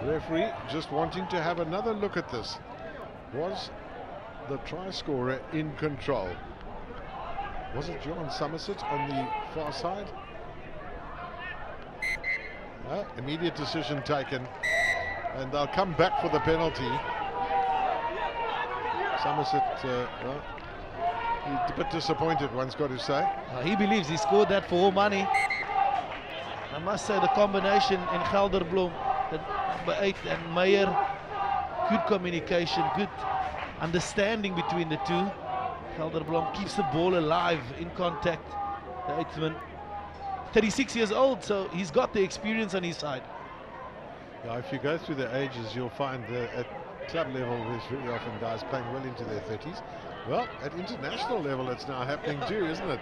Referee just wanting to have another look at this. Was the try scorer in control? Was it John Somerset on the far side? No, immediate decision taken, and they'll come back for the penalty. Somerset, well, he's a bit disappointed, one's got to say. He believes he scored that for all money. I must say the combination in Gelderblom, the number 8 and Meyer, good communication, good understanding between the two. Gelderblom keeps the ball alive in contact, the 8th man. 36 years old, so he's got the experience on his side. Yeah, if you go through the ages, you'll find at club level there's very often guys playing well into their 30s. Well, at international level it's now happening too, isn't it?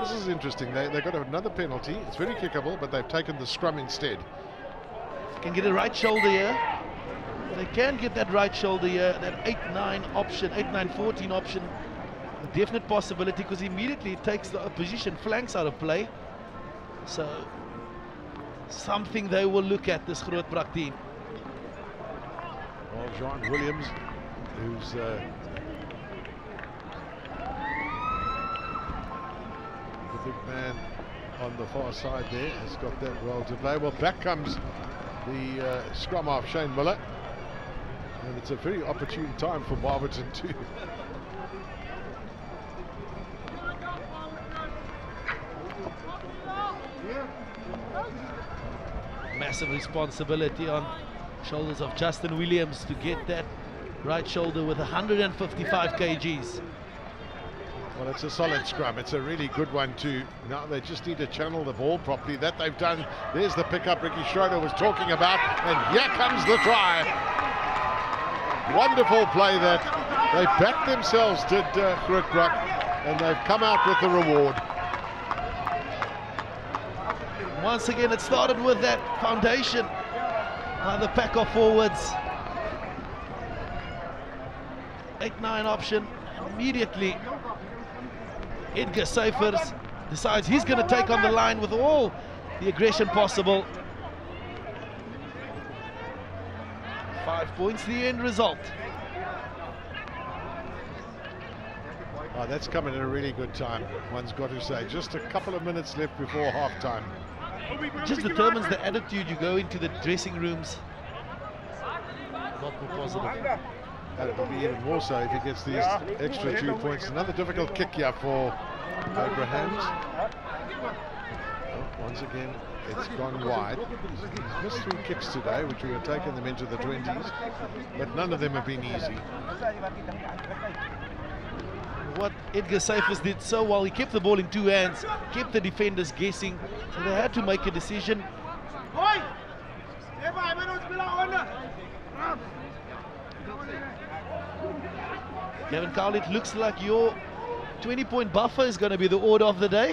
This is interesting. They got another penalty. It's very kickable, but they've taken the scrum instead. Can get a right shoulder here. They can get that right shoulder here, that 8-9 option, 8-9-14 option. A definite possibility, because immediately it takes the opposition flanks out of play. So, something they will look at, this GROOTBRAK team. Well, John Williams, who's the big man on the far side there, has got that role to play. Well, back comes the scrum half, Shane Miller. And it's a very opportune time for Barberton too. Massive responsibility on shoulders of Justin Williams to get that right shoulder with 155 kgs. Well, it's a solid scrum. It's a really good one too. Now they just need to channel the ball properly. That they've done. There's the pickup Ricky Schroeder was talking about, and here comes the try. Wonderful play that. They backed themselves, did GROOTBRAK, and they've come out with the reward. Once again, it started with that foundation by the pack of forwards. 8-9 option. Immediately, Edgar Seifers decides he's going to take on the line with all the aggression possible. 5 points, the end result. Oh, that's coming at a really good time, one's got to say. Just a couple of minutes left before half-time. It just determines the attitude you go into the dressing rooms. A lot more positive. And it'll be even more so if he gets these extra 2 points. Another difficult kick here for Abrahams. Oh, once again, it's gone wide. He's missed 3 kicks today, which we have taken them into the 20s, but none of them have been easy. What Edgar Seifers did so well, he kept the ball in 2 hands, kept the defenders guessing, so they had to make a decision. Gavin Cowley, it looks like your 20-point buffer is going to be the order of the day.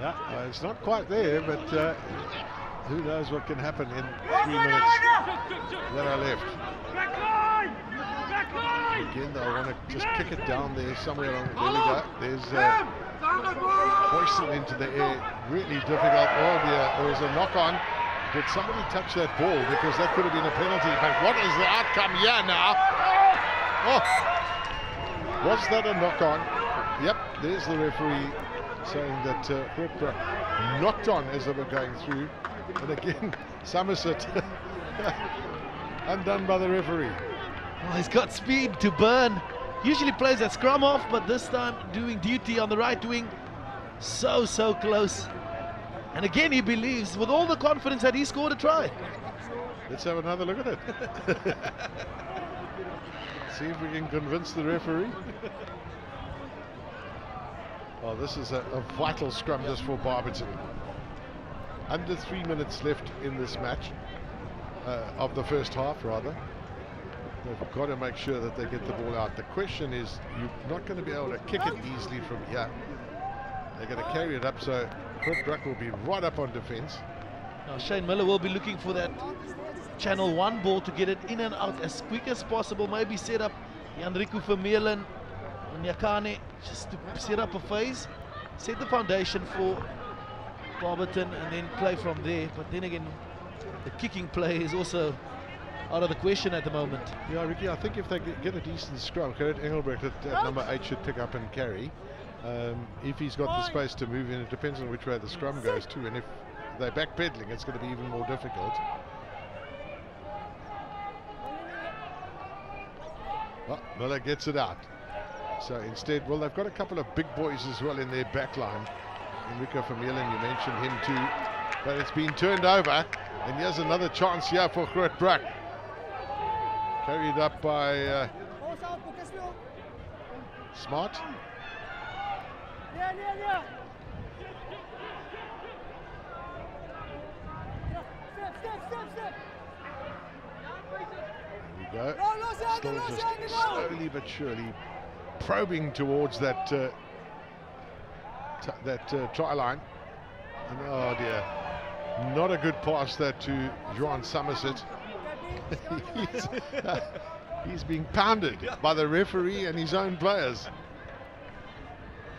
Yeah, it's not quite there, but who knows what can happen in 3 minutes that are left. Again, they'll want to just kick it down there somewhere along. There we go. There's hoisted into the air. Really difficult. Oh dear, there was a knock on. Did somebody touch that ball? Because that could have been a penalty. But what is the outcome here now? Oh, was that a knock on? Yep, there's the referee saying that GROOTBRAK knocked on as they were going through. And again, Somerset undone by the referee. Oh, he's got speed to burn. Usually plays that scrum off, but this time doing duty on the right wing. So close. And again, he believes with all the confidence that he scored a try. Let's have another look at it. See if we can convince the referee. Oh, this is a vital scrum just for Barberton. Under 3 minutes left in this match, of the first half rather. They've got to make sure that they get the ball out. The question is, you're not going to be able to kick it easily from here. They're going to carry it up, so GROOTBRAK will be right up on defence. Now Shane Miller will be looking for that channel 1 ball to get it in and out as quick as possible. Maybe set up Jan-Rico Vermeulen and Nyakane just to set up a phase, set the foundation for Barberton, and then play from there. But then again, the kicking play is also out of the question at the moment. Yeah, Ricky, I think if they get a decent scrum, Gerrit Engelbrecht at number 8 should pick up and carry. If he's got the space to move in, it depends on which way the scrum goes too, and if they're backpedaling, it's going to be even more difficult. Well, Miller gets it out. So instead, well, they've got a couple of big boys as well in their back line. Enrico Vermeulen, you mentioned him too, but it's been turned over, and here's another chance here for GROOTBRAK. Carried up by Smart. There we go. Still just slowly but surely probing towards that try line. And oh dear, not a good pass there to Johan Somerset. He's being pounded by the referee and his own players.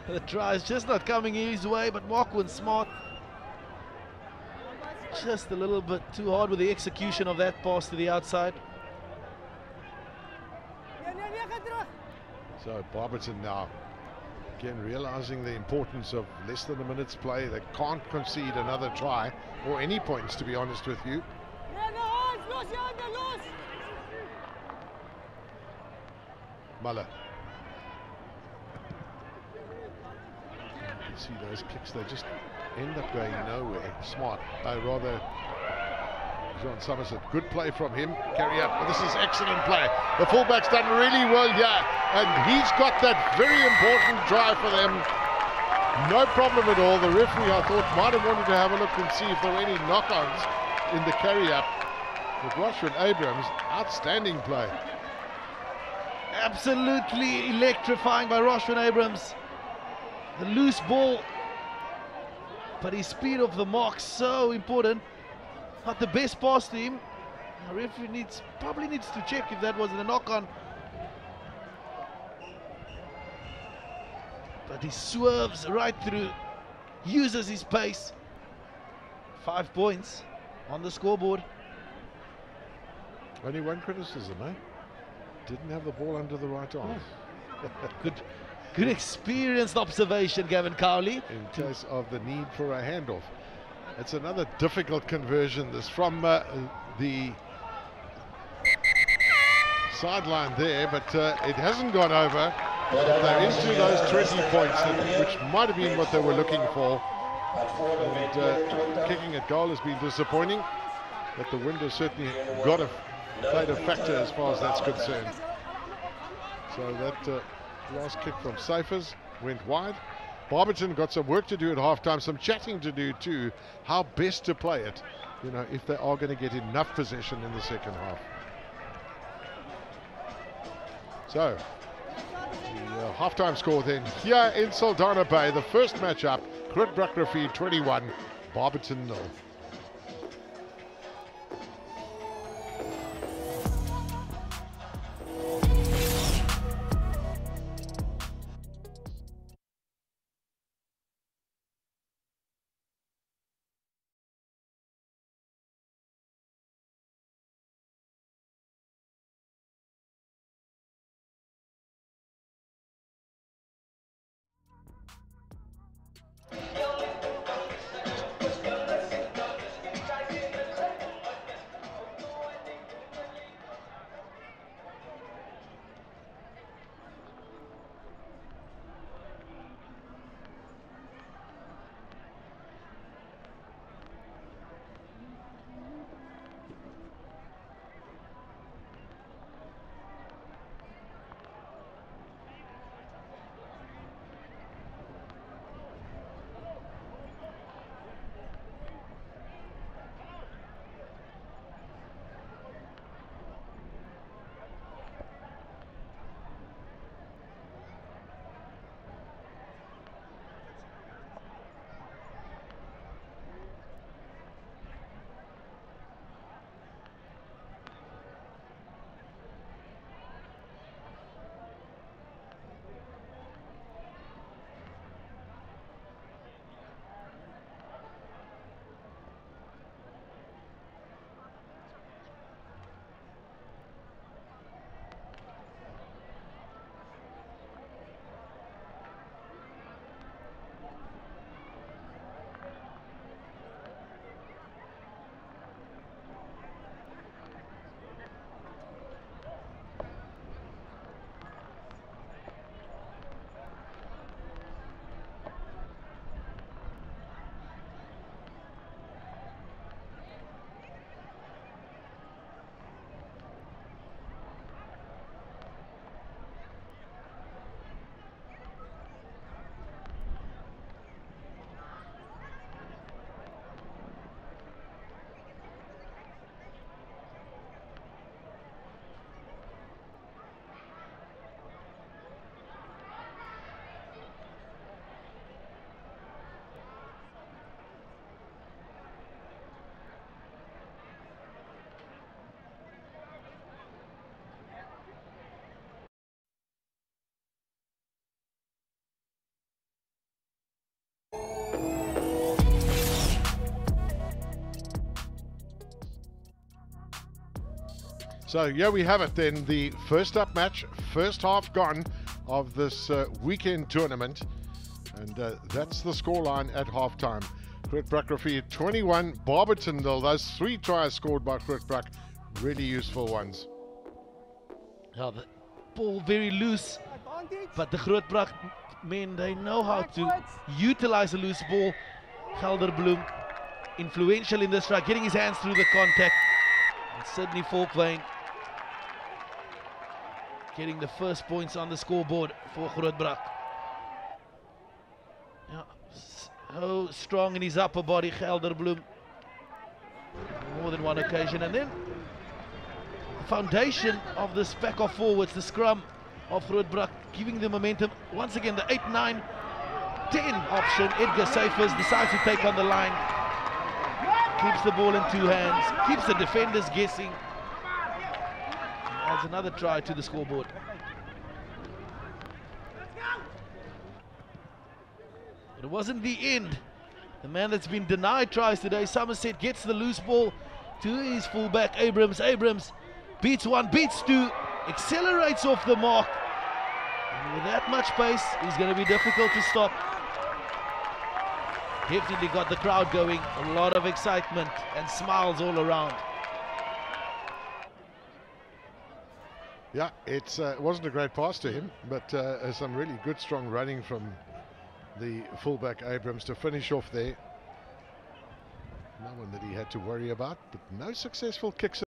The try is just not coming his way, but Marquin Smart just a little bit too hard with the execution of that pass to the outside. So Barberton now again realizing the importance of less than a minute's play. They can't concede another try or any points, to be honest with you. Muller. You can see those kicks, they just end up going nowhere. Smart, rather John Somerset. Good play from him. Carry up. Well, this is excellent play. The fullback's done really well here, and he's got that very important try for them. No problem at all. The referee, I thought, might have wanted to have a look and see if there were any knock-ons in the carry-up. But Roshan Abrams, outstanding play. Absolutely electrifying by Roshan Abrams. The loose ball, but his speed of the mark so important. Not the best pass to him. The referee probably needs to check if that wasn't a knock-on. But he swerves right through, uses his pace. 5 points on the scoreboard. Only one criticism, eh? Didn't have the ball under the right arm. Good experienced observation, Gavin Cowley. In case of the need for a handoff. It's another difficult conversion. This from the sideline there, but it hasn't gone over. They're into those 20 points, which might have been what they were looking for. And kicking at goal has been disappointing, but the wind has certainly played a factor as far as that's concerned. So that last kick from Cyphers went wide. Barberton got some work to do at halftime, some chatting to do too, how best to play it, you know, if they are going to get enough possession in the second half. So, the halftime score then here in Saldanha Bay, the first matchup, GROOTBRAK Rivier 21, Barberton 0. So here we have it then, the first up match, first half gone of this weekend tournament. And that's the scoreline at halftime. GROOTBRAK Rivier 21, Barberton 0. Those 3 tries scored by GROOTBRAK, really useful ones. Yeah, the ball very loose, but the GROOTBRAK men, they know how to utilize a loose ball. Gelderbloem, influential in this strike, getting his hands through the contact. And Sydney Falkveen getting the first points on the scoreboard for GROOTBRAK. Yeah, so strong in his upper body, Gelderbloem, more than one occasion. And then the foundation of this pack of forwards, the scrum of GROOTBRAK, giving the momentum. Once again, the 8, 9, 10 option. Edgar Seifers decides to take on the line, keeps the ball in 2 hands, keeps the defenders guessing. Adds another try to the scoreboard. But it wasn't the end. The man that's been denied tries today, Somerset, gets the loose ball to his fullback, Abrams. Abrams beats 1, beats 2, accelerates off the mark. And with that much pace, he's going to be difficult to stop. Definitely got the crowd going, a lot of excitement and smiles all around. Yeah, it wasn't a great pass to him, but some really good strong running from the fullback Abrams to finish off there. No one that he had to worry about, but no successful kicks.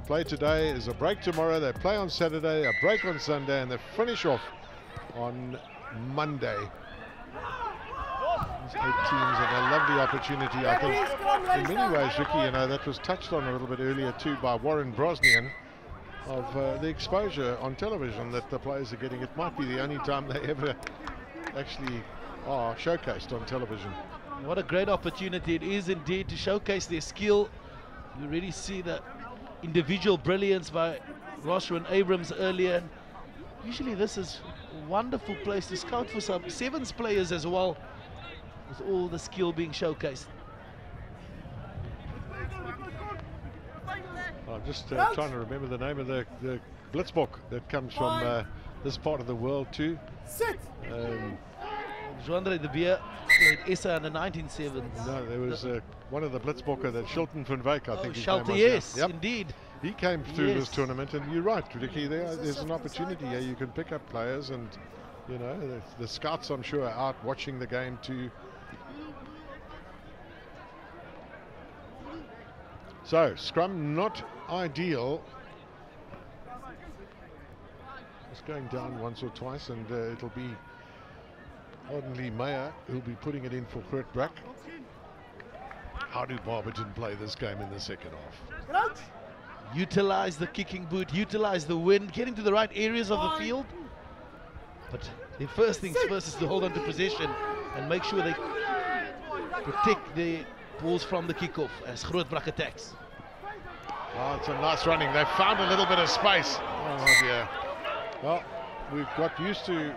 play today, there's a break tomorrow, they play on Saturday, a break on Sunday, and they finish off on Monday. These 8 teams and a lovely opportunity, I think, in many ways, Ricky, you know, that was touched on a little bit earlier too by Warren Brosnian, of the exposure on television that the players are getting. It might be the only time they ever actually are showcased on television. What a great opportunity it is indeed to showcase their skill. You really see the individual brilliance by Roshua and Abrams earlier. Usually this is a wonderful place to scout for some sevens players as well, with all the skill being showcased. I'm just trying to remember the name of the blitzbook that comes from this part of the world too. Joandre de Beer played SA in the 1970s. No, there was one of the blitzbokker, that Shilton van Wyk, I think his name Schulte, was. yes, Yep. indeed. He came through this tournament, and you're right, Ricky, there's an opportunity here. You can pick up players, and you know, the scouts, I'm sure, are out watching the game too. So, scrum not ideal. It's going down once or twice, and it'll be Ardenley Meyer who'll be putting it in for GROOTBRAK. How do Barberton play this game in the second half? Utilize the kicking boot, utilize the wind, get into the right areas of the field. But the first things first is to hold on to possession and make sure they protect the balls from the kickoff as GROOTBRAK attacks. Oh, it's a nice running. They found a little bit of space. Oh dear. Well, we've got used to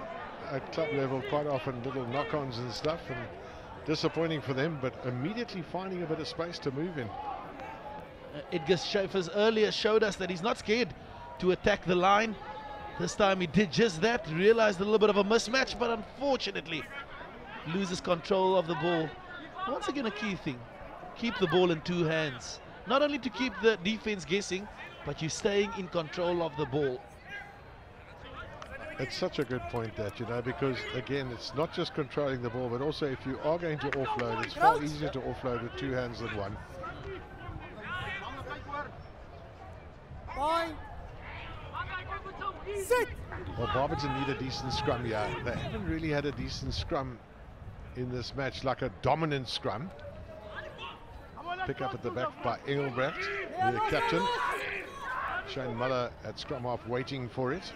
at club level quite often little knock-ons and stuff, and disappointing for them, but immediately finding a bit of space to move in. Edgar Schaefer's earlier showed us that he's not scared to attack the line. This time he did just that, realized a little bit of a mismatch, but unfortunately loses control of the ball. Once again, a key thing, keep the ball in 2 hands. Not only to keep the defense guessing, but you're staying in control of the ball. It's such a good point, that, you know, because again, it's not just controlling the ball, but also if you are going to offload, it's far easier to offload with 2 hands than 1. Well, Barberton need a decent scrum here. They haven't really had a decent scrum in this match, like a dominant scrum. Pick up at the back by Engelbrecht, the captain. Shane Muller at scrum half waiting for it.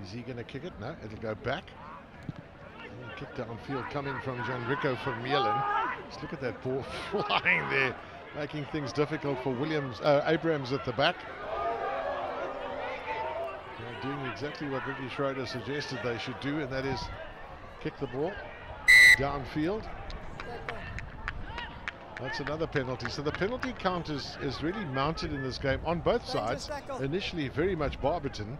Is he going to kick it? No, it'll go back. Kick downfield coming from Gianrico Vermeulen. Just look at that ball flying there, making things difficult for Abrams at the back. They're doing exactly what Ricky Schroeder suggested they should do, and that is kick the ball downfield. That's another penalty. So the penalty count is really mounted in this game on both sides. Initially very much Barberton,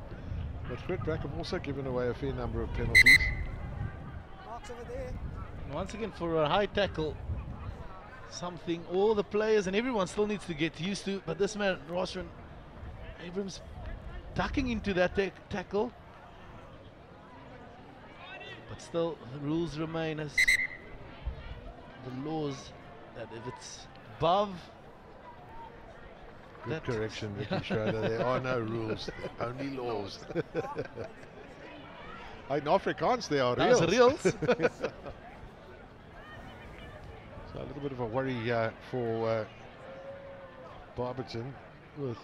but GROOTBRAK have also given away a fair number of penalties. Once again, for a high tackle, something all the players and everyone still needs to get used to, but this man, Roshua Abrams, ducking into that tackle. But still, the rules remain as the laws, that if it's above... Good correction, Ricky Schroeder. There are no rules, only laws. In Afrikaans, there are reels. Reels. So a little bit of a worry for Barberton with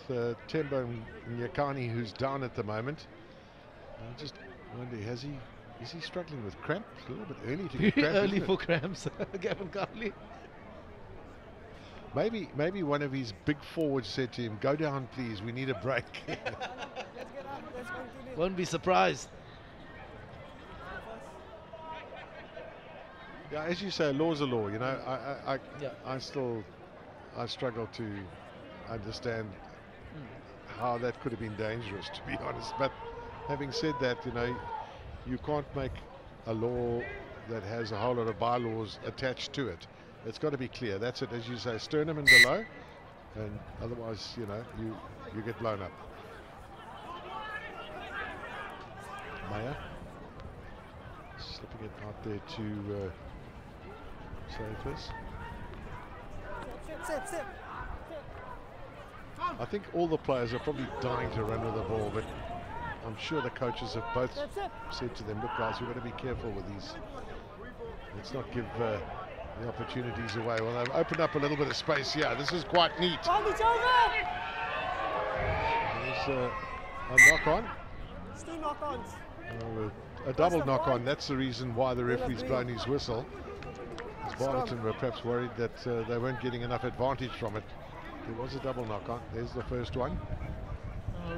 Tembo Nyakani, who's down at the moment. I just wonder, is he struggling with cramps? A little bit early to get cramps. Early for cramps, Gavin Carley. Maybe one of his big forwards said to him, "Go down, please. We need a break." Won't be surprised. Yeah, as you say, law's a law. You know, I struggle to understand how that could have been dangerous, to be honest. But having said that, you know, you can't make a law that has a whole lot of bylaws attached to it. It's got to be clear. That's it, as you say, sternum and below, and otherwise, you know, you get blown up. Meyer slipping it out there to Safers. I think all the players are probably dying to run with the ball, but I'm sure the coaches have both said to them, look guys, we've got to be careful with these. Let's not give the opportunities away. Well, they've opened up a little bit of space here. This is quite neat. There's a knock-on. A double knock-on. That's the reason why the referee's blown his whistle. As Barberton were perhaps worried that they weren't getting enough advantage from it. There was a double knock-on. There's the first one.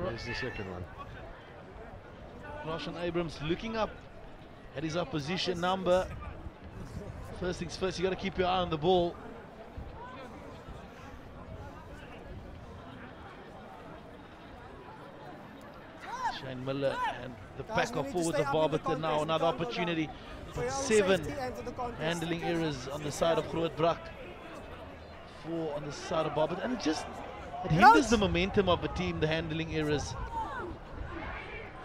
There's the second one. Roshan Abrams looking up at his opposition number. First things first, you got to keep your eye on the ball. Shane Miller and the back or forwards of Barberton now. Another opportunity, but 7 handling errors on the side of GROOTBRAK, 4 on the side of Barberton, and it hinders the momentum of the team, the handling errors.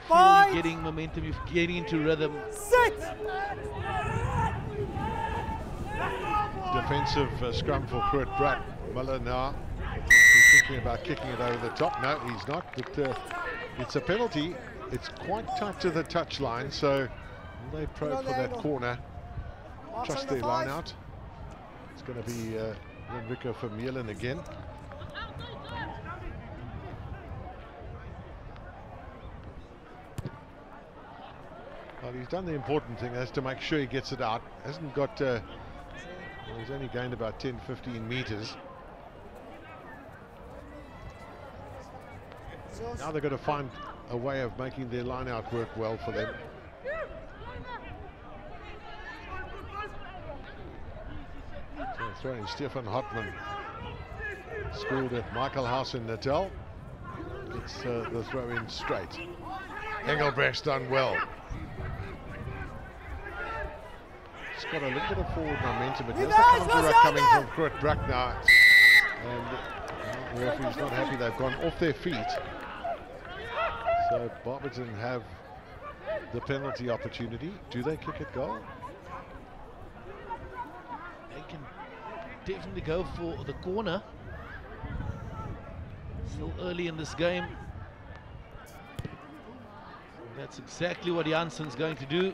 You're getting momentum, you're getting into rhythm. Defensive scrum for GROOTBRAK. Miller now, he's thinking about kicking it over the top. No, he's not, but it's a penalty. It's quite tight to the touch line, so they probe for that corner. Trust their line out. It's going to be Enrico Vermeulen again. Well, he's done the important thing, that's to make sure he gets it out. Hasn't got, well, he's only gained about 10-15 meters. Now they've got to find a way of making their line out work well for them. So throw in Stefan Hartmann. Schooled at Michael House in Natal. Gets the throw in straight. Engelbrecht's done well. It's got a little bit of forward momentum. But there's the counter coming from GROOTBRAK now. And the referee's not happy. They've gone off their feet. So Barberton have the penalty opportunity. Do they kick it goal? They can definitely go for the corner. Still early in this game. That's exactly what Janssen's going to do.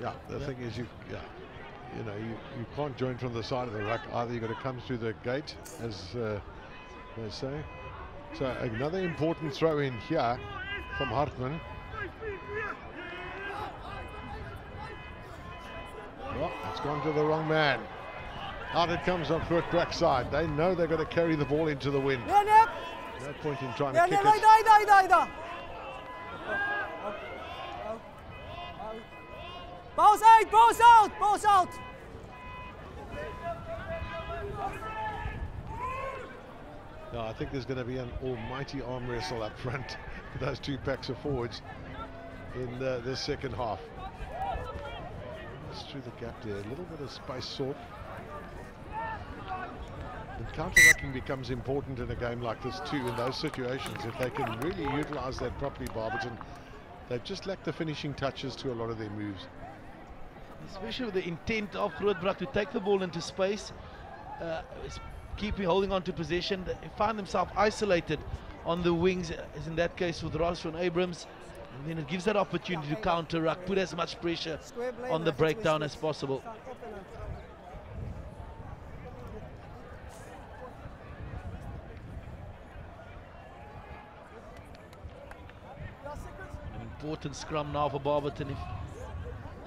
Yeah, the thing is, you can't join from the side of the ruck. Either you've got to come through the gate, as they say. So another important throw in here from Hartmann. Well, it's gone to the wrong man. Out it comes on GROOTBRAK's side. They know they've got to carry the ball into the wind. No point in trying to kick it. Balls out! No, I think there's going to be an almighty arm wrestle up front with those two packs of forwards in the second half. Just through the gap there, a little bit of space sought. And counter-rucking becomes important in a game like this too, in those situations. If they can really utilise that properly, Barberton, they've just lacked the finishing touches to a lot of their moves. Especially with the intent of GROOTBRAK to take the ball into space, holding on to possession. They find themselves isolated on the wings, as in that case with Roshan Abrams. And then it gives that opportunity to counter-ruck, put as much pressure on the breakdown as possible. An important scrum now for Barberton if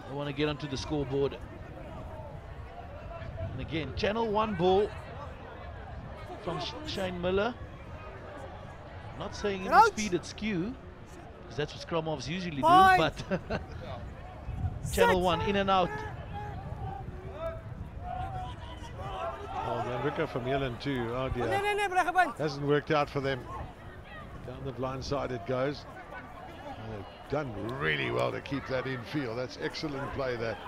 they want to get onto the scoreboard. And again, channel 1 ball from Shane Miller. Not saying in the speed it's skew, because that's what scrum offs usually do, but channel 1 in and out. Oh, Enrico Vermeulen too. Oh dear. Hasn't worked out for them. Down the blind side it goes. They've done really well to keep that in field. That's excellent play there.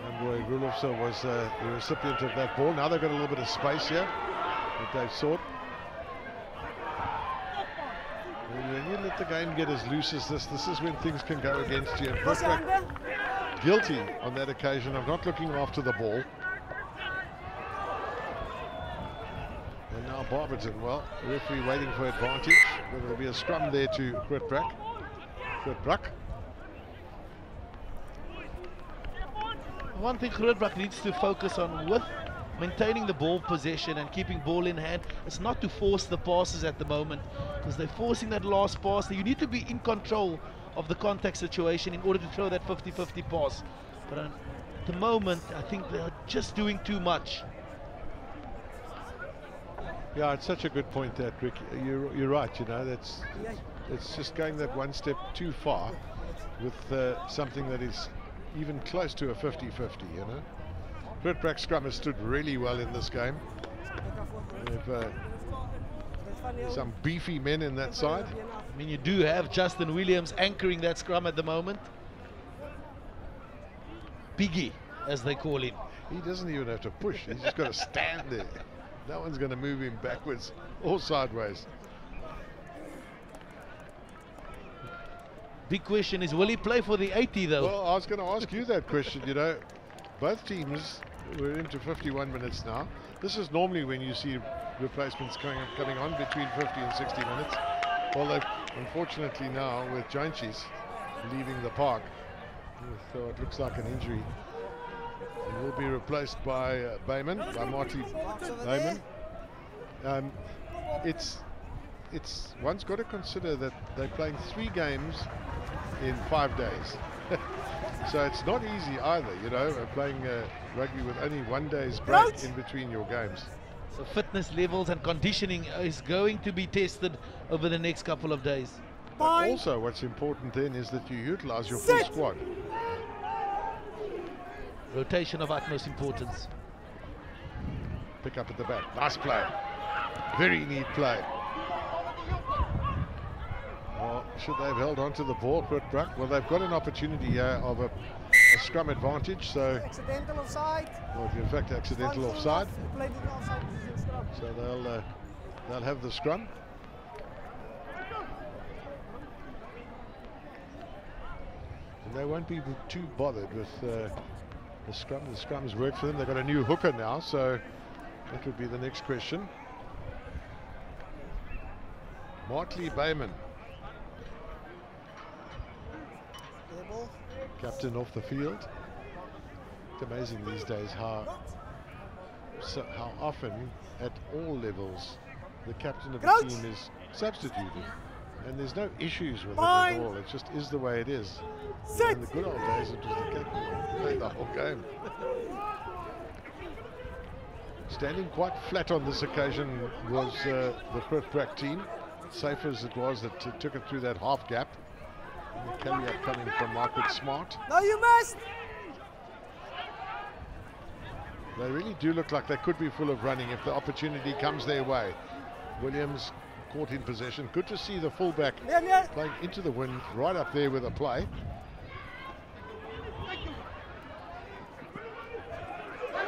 And Roy Rulofsson was the recipient of that ball. Now they've got a little bit of space here that they've sought. When you let the game get as loose as this is when things can go against you. And GROOTBRAK guilty on that occasion of not looking after the ball. And now Barberton, well, referee waiting for advantage. But there'll be a scrum there to GROOTBRAK. One thing GROOTBRAK needs to focus on with maintaining the ball possession and keeping ball in hand is not to force the passes at the moment, because they're forcing that last pass. You need to be in control of the contact situation in order to throw that 50-50 pass. But at the moment, I think they're just doing too much. Yeah, it's such a good point that, Rick. You're right, you know, it's just going that one step too far with something that is even close to a 50-50, you know. GROOTBRAK scrum has stood really well in this game. They've some beefy men in that side. I mean, you do have Justin Williams anchoring that scrum at the moment. Piggy, as they call him. He doesn't even have to push. He's just got to stand there. No one's going to move him backwards or sideways. Big question is, will he play for the 80 though? Well, I was going to ask you that question. You know, both teams, we're into 51 minutes now. This is normally when you see replacements coming on between 50 and 60 minutes. Well, they've unfortunately now with Janchis leaving the park with what looks like an injury. He will be replaced by Bayman, by Marty Bayman. It's one's got to consider that they're playing 3 games in 5 days. So it's not easy either, you know, playing rugby with only 1 day's break in between your games. So fitness levels and conditioning is going to be tested over the next couple of days. But also what's important then is that you utilize your full squad. Rotation of utmost importance. Pick up at the back. Nice play. Very neat play. Well, should they have held on to the ball, GROOTBRAK? Well, they've got an opportunity here of a scrum advantage, so... Accidental offside. Well, in fact, accidental offside. So they'll have the scrum. And they won't be too bothered with the scrum. The scrum's worked for them. They've got a new hooker now, so that would be the next question. Martley Bayman, captain off the field. It's amazing these days how often at all levels the captain of the team is substituted, and there's no issues with it at all. It just is the way it is. In the good old days, it was the captain who played the whole game. Standing quite flat on this occasion was the GROOTBRAK team. Safe as it was that took it through that half gap. And the carry up coming from Margaret Smart. No, you missed. They really do look like they could be full of running if the opportunity comes their way. Williams caught in possession. Good to see the fullback playing into the wind right up there with a play.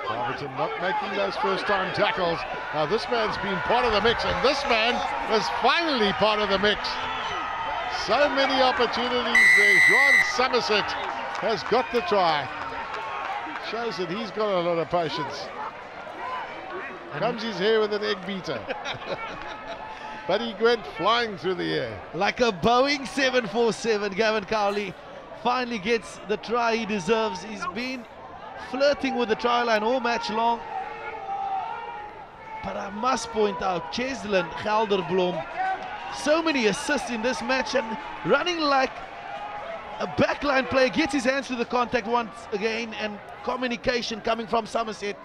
Barberton not making those first-time tackles. Now this man's been part of the mix, and this man was finally part of the mix. So many opportunities there. John Somerset has got the try. Shows that he's got a lot of patience. Comes his hair with an egg beater. But he went flying through the air. Like a Boeing 747, Gavin Cowley finally gets the try he deserves. He's been flirting with the try line all match long. But I must point out, Cheslin Gelderblom, so many assists in this match and running like a backline player, gets his hands to the contact once again, and communication coming from Somerset.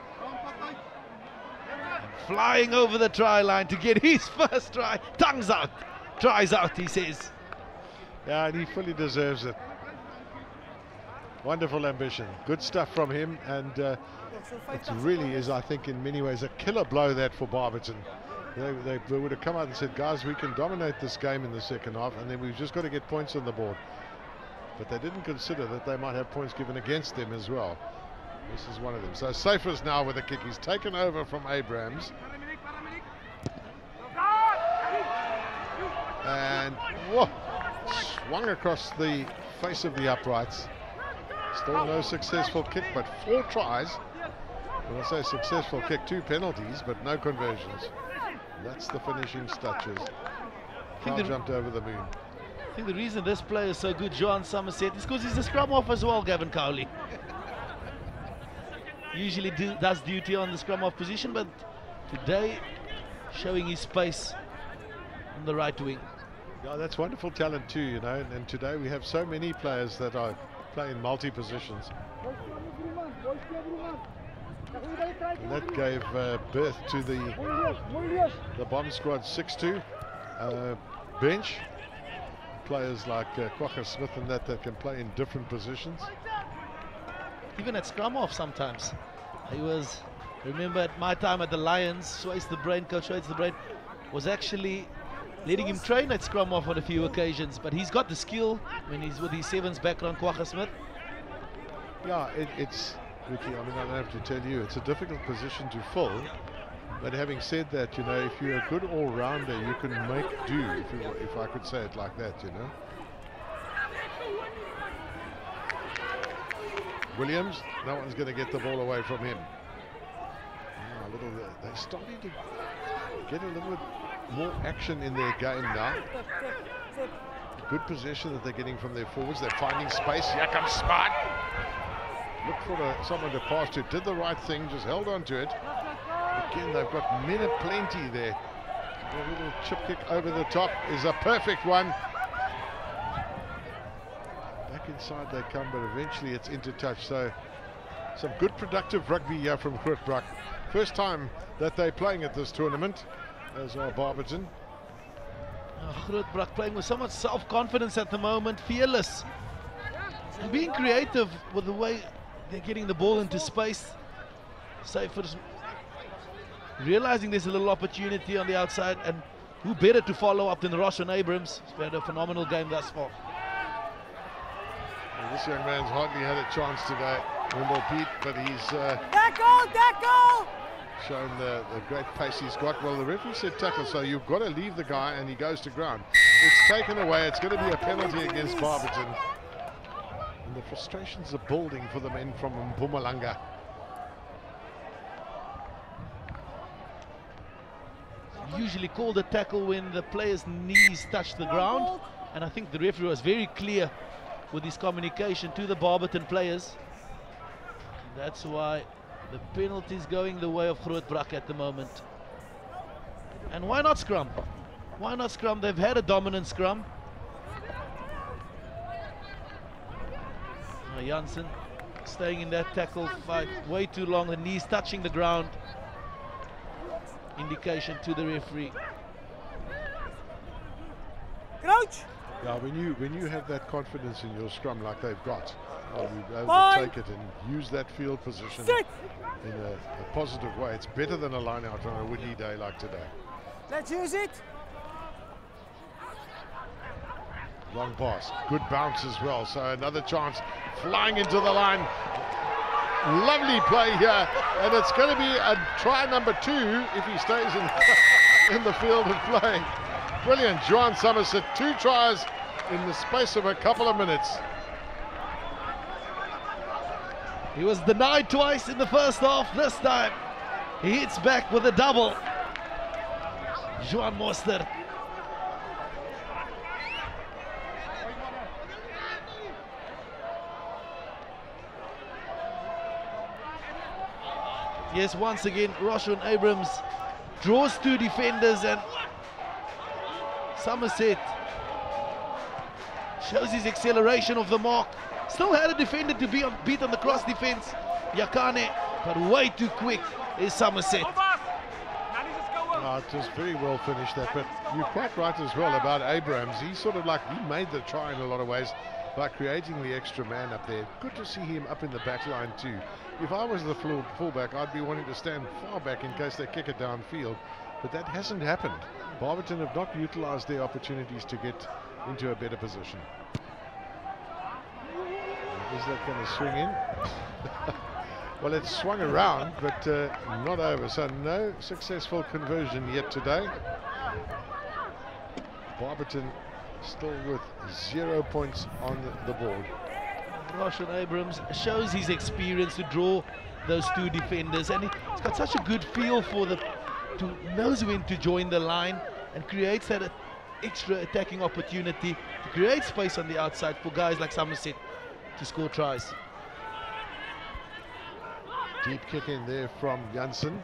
Flying over the try line to get his first try. Tongues out, tries out, he says. Yeah, and he fully deserves it. Wonderful ambition, good stuff from him, and it really is, I think, in many ways a killer blow that for Barberton. They would have come out and said, guys, we can dominate this game in the second half, and then we've just got to get points on the board. But they didn't consider that they might have points given against them as well. This is one of them. So Safers now with a kick. He's taken over from Abrams. And Whoa! Swung across the face of the uprights. Still no successful kick, but 4 tries. When I say successful kick, 2 penalties, but no conversions. That's the finishing touches. Crowd jumped over the moon. I think the reason this player is so good, Johan Somerset, is because he's a scrum off as well, Gavin Cowley. Usually does duty on the scrum off position, but today showing his pace on the right wing. Yeah, that's wonderful talent too, you know, and today we have so many players that are playing multi-positions. And that gave birth to the bomb squad 6-2 bench. Players like Quagga Smith and that can play in different positions. Even at scrum off sometimes. He was, remember at my time at the Lions, Swayze the Brain, Coach Swayze the Brain, was actually letting him train at scrum off on a few occasions, but he's got the skill when he's with his 7s background, Quagga Smith. Yeah, it's, Ricky, I mean, I don't have to tell you, it's a difficult position to fill, but having said that, you know, if you're a good all-rounder, you can make do, if I could say it like that, you know. Williams, no one's going to get the ball away from him. They're starting to get a little bit more action in their game now. Good possession that they're getting from their forwards. They're finding space. Here comes Smart. Look for someone to pass to. Did the right thing, just held on to it. Again, they've got men aplenty there. A little chip kick over the top is a perfect one. Back inside they come, but eventually it's into touch. So some good productive rugby here from GROOTBRAK. First time that they're playing at this tournament, as are Barberton. GROOTBRAK playing with so much self-confidence at the moment, fearless. And being creative with the way they're getting the ball into space. Cyphers realizing there's a little opportunity on the outside, and who better to follow up than Roshan Abrams? He's had a phenomenal game thus far. Well, this young man's hardly had a chance today, Wimble Pete, but he's shown the great pace he's got. Well, the referee said tackle, so you've got to leave the guy, and he goes to ground. It's taken away. It's going to be a penalty against Barberton. And the frustrations are building for the men from Mpumalanga. Usually called a tackle when the player's knees touch the ground, and I think the referee was very clear with his communication to the Barberton players. That's why the penalty is going the way of GROOTBRAK at the moment. And why not scrum? Why not scrum? They've had a dominant scrum. Janssen staying in that tackle fight way too long, the knees touching the ground. Indication to the referee. Crouch! Yeah, when you have that confidence in your scrum like they've got, you'll be able to take it and use that field position in a positive way. It's better than a line out on a windy day like today. Let's use it. Long pass, good bounce as well. So another chance, flying into the line. Lovely play here, and it's going to be a try number 2 if he stays in the field of play. Brilliant, Johan Somerset, 2 tries in the space of a couple of minutes. He was denied twice in the first half. This time he hits back with a double. Johan Moster. Yes, once again, Roshan Abrams draws 2 defenders, and Somerset shows his acceleration of the mark. Still had a defender to beat on the cross defense, Yakane, but way too quick is Somerset. It was very well finished that, but you're quite right as well about Abrams. He's sort of like, he made the try in a lot of ways by creating the extra man up there. Good to see him up in the back line too. If I was the fullback, I'd be wanting to stand far back in case they kick it downfield, but that hasn't happened. Barberton have not utilized their opportunities to get into a better position. Is that going to swing in? Well, it's swung around, but not over, so no successful conversion yet today. Barberton still with 0 points on the board. Roshan Abrams shows his experience to draw those two defenders, and he's got such a good feel for knows when to join the line and creates that extra attacking opportunity to create space on the outside for guys like Somerset to score tries. Deep kick in there from Janssen.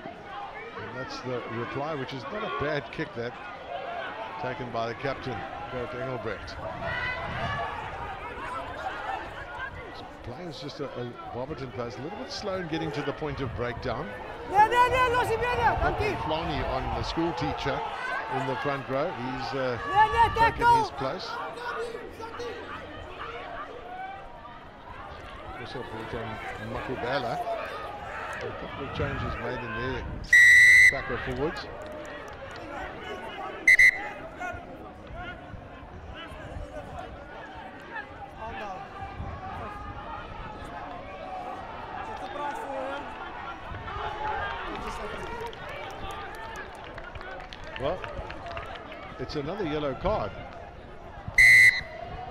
And that's the reply, which is not a bad kick, that taken by the captain, Bert Engelbrecht. Players just Barberton players a little bit slow in getting to the point of breakdown. Flonny on the school teacher in the front row. He's taken his place. Also brought on Makubela. A couple of changes made in there, backer forwards. Well, it's another yellow card.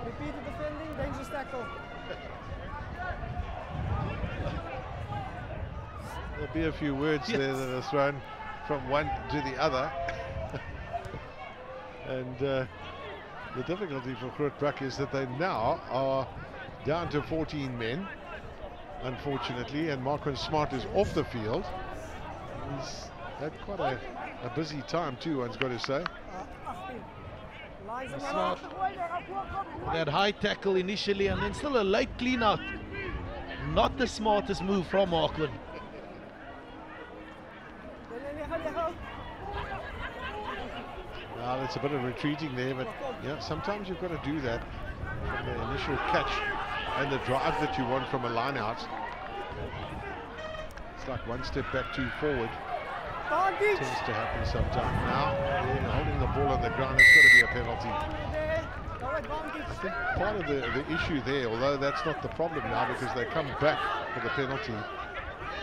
Repeat the defending, dangerous tackle. There'll be a few words there that are thrown from one to the other. And the difficulty for GROOTBRAK is that they now are down to 14 men, unfortunately, and Marquin Smart is off the field. He's had quite a busy time too, one's got to say. Smart. That high tackle initially and then still a late clean out. Not the smartest move from Marquin. Well, it's a bit of retreating there, but yeah, sometimes you've got to do that from the initial catch and the drive that you want from a line out. It's like one step back, two forward. Tends to happen sometimes. Now, holding the ball on the ground, it's got to be a penalty. I think part of the issue there, although that's not the problem now because they come back for the penalty,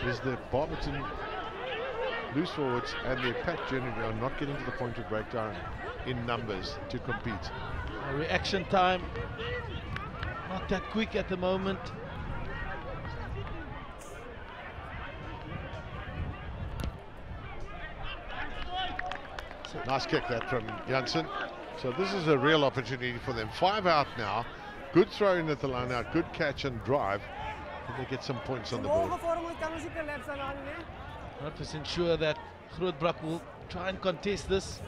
is that Barberton loose forwards and their pack generally are not getting to the point of breakdown in numbers to compete. Reaction time, not that quick at the moment. Nice kick that from Janssen. So this is a real opportunity for them. 5 out now. Good throw in at the line out. Good catch and drive. And they get some points on the board. 100% sure that GROOTBRAK will try and contest this.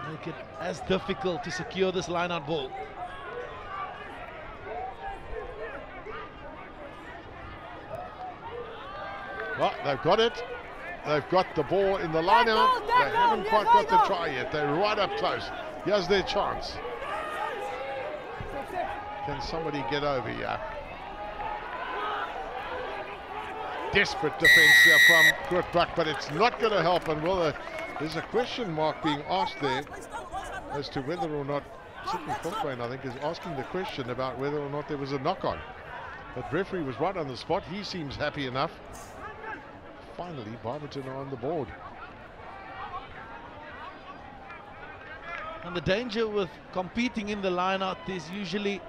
Make it as difficult to secure this line-out ball. Well, they've got it. They've got the ball in the line-out. They haven't quite got the try yet. They're right up close. Here's their chance. Can somebody get over here? Desperate defense here from GROOTBRAK, but it's not going to help. And well, there's a question mark being asked there as to whether or not Sidney Cochrane, I think, is asking the question about whether or not there was a knock-on. But referee was right on the spot. He seems happy enough. Finally, Barberton are on the board. And the danger with competing in the line-out, there's usually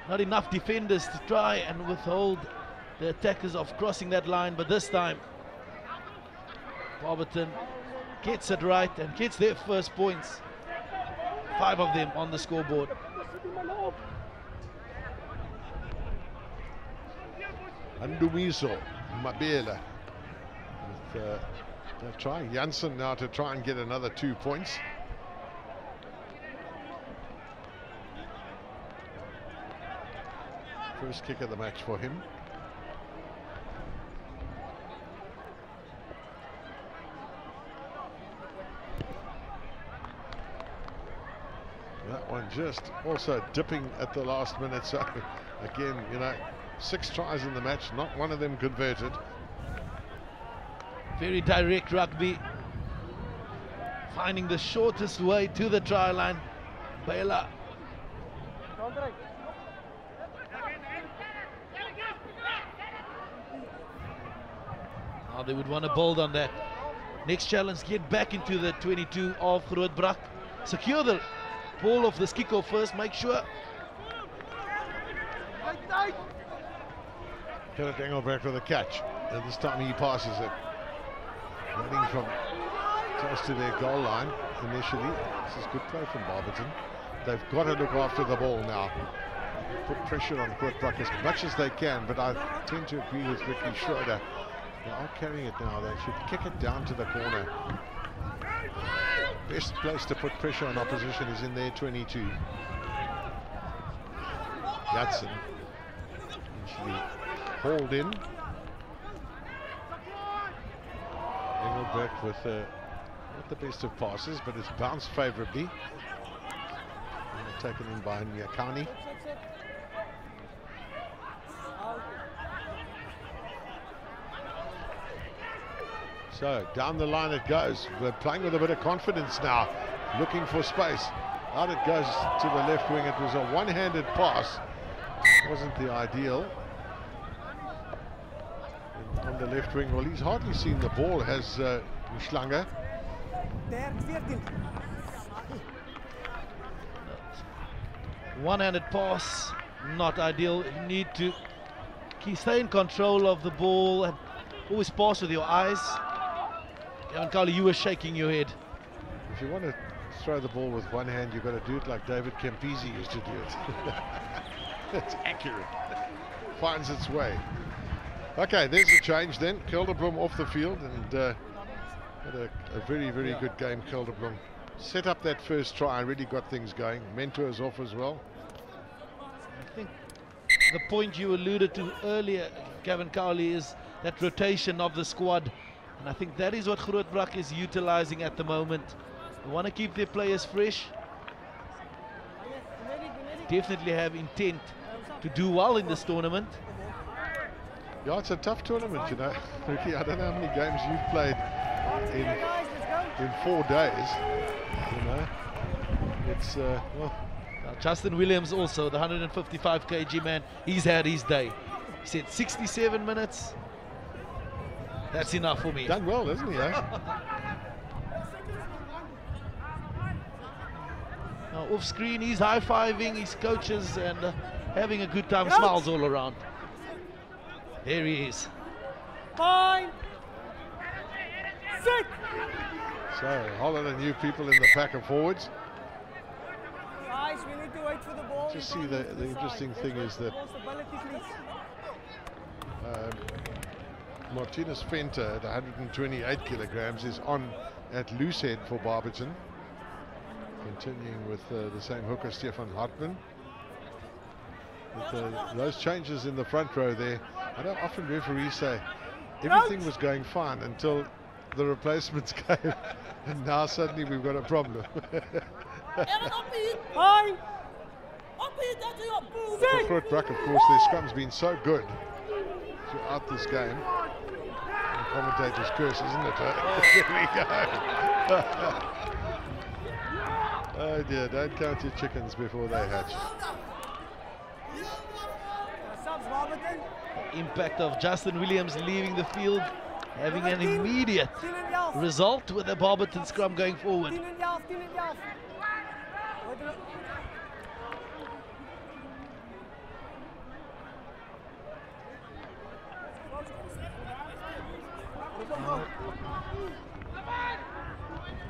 not enough defenders to try and withhold the attackers of crossing that line, but this time Barberton gets it right and gets their first points. 5 of them on the scoreboard. Andumiso Mabela with that try. Janssen now to try and get another 2 points. First kick of the match for him. That one just also dipping at the last minute. So again, 6 tries in the match, not one of them converted. Very direct rugby, finding the shortest way to the try line. Bela. Now they would want to build on that. Next challenge, get back into the 22 of GROOTBRAK. secure the ball of this kickoff first, make sure. Gerrit Engelbrecht with a catch, and this time he passes it. Running from close to their goal line initially. This is good play from Barberton. They've got to look after the ball now. Put pressure on GROOTBRAK as much as they can, but I tend to agree with Ricky Schroeder. They are carrying it now. They should kick it down to the corner. Best place to put pressure on opposition is in their 22. Judson actually hauled in. Engelbrecht with not the best of passes, but it's bounced favorably. And taken in by Nyakani. So down the line it goes. We're playing with a bit of confidence now, looking for space. Out it goes to the left wing. It was a one-handed pass. Wasn't the ideal. And on the left wing, well, he's hardly seen the ball, has Schlange. One-handed pass, not ideal. You need to stay in control of the ball and always pass with your eyes. And Carly, you were shaking your head. If you want to throw the ball with one hand, you've got to do it like David Campese used to do it. It's accurate. Finds its way. Okay, there's a change then. Kelderblom off the field, and had a very, very good game. Kelderblom set up that first try and really got things going. Mentor's off as well. I think the point you alluded to earlier, Gavin Cowley, is that rotation of the squad. And I think that is what GROOTBRAK is utilizing at the moment. They want to keep their players fresh. Definitely have intent to do well in this tournament. Yeah, it's a tough tournament, you know. Ricky, I don't know how many games you've played in 4 days. You know, it's well. Justin Williams also, the 155 kg man, he's had his day. He said 67 minutes. That's enough for me. Done well, isn't he? Eh? Now, off screen, he's high-fiving his coaches and having a good time, smiles all around. There he is. Fine. Sit. So, a whole lot of new people in the pack of forwards. Guys, we need to wait for the ball. Just see the interesting thing is that Martinez Venter at 128 kilograms is on at loose head for Barberton. Continuing with the same hooker, Stefan Hartmann. With those changes in the front row there, I know often referees say everything was going fine until the replacements came, and now suddenly we've got a problem. Fine. For GROOTBRAK, of course, their scrum's been so good throughout this game. The commentator's curse, isn't it? Here we go. Oh dear, don't count your chickens before they hatch. Impact of Justin Williams leaving the field, having an immediate result with the Barberton scrum going forward.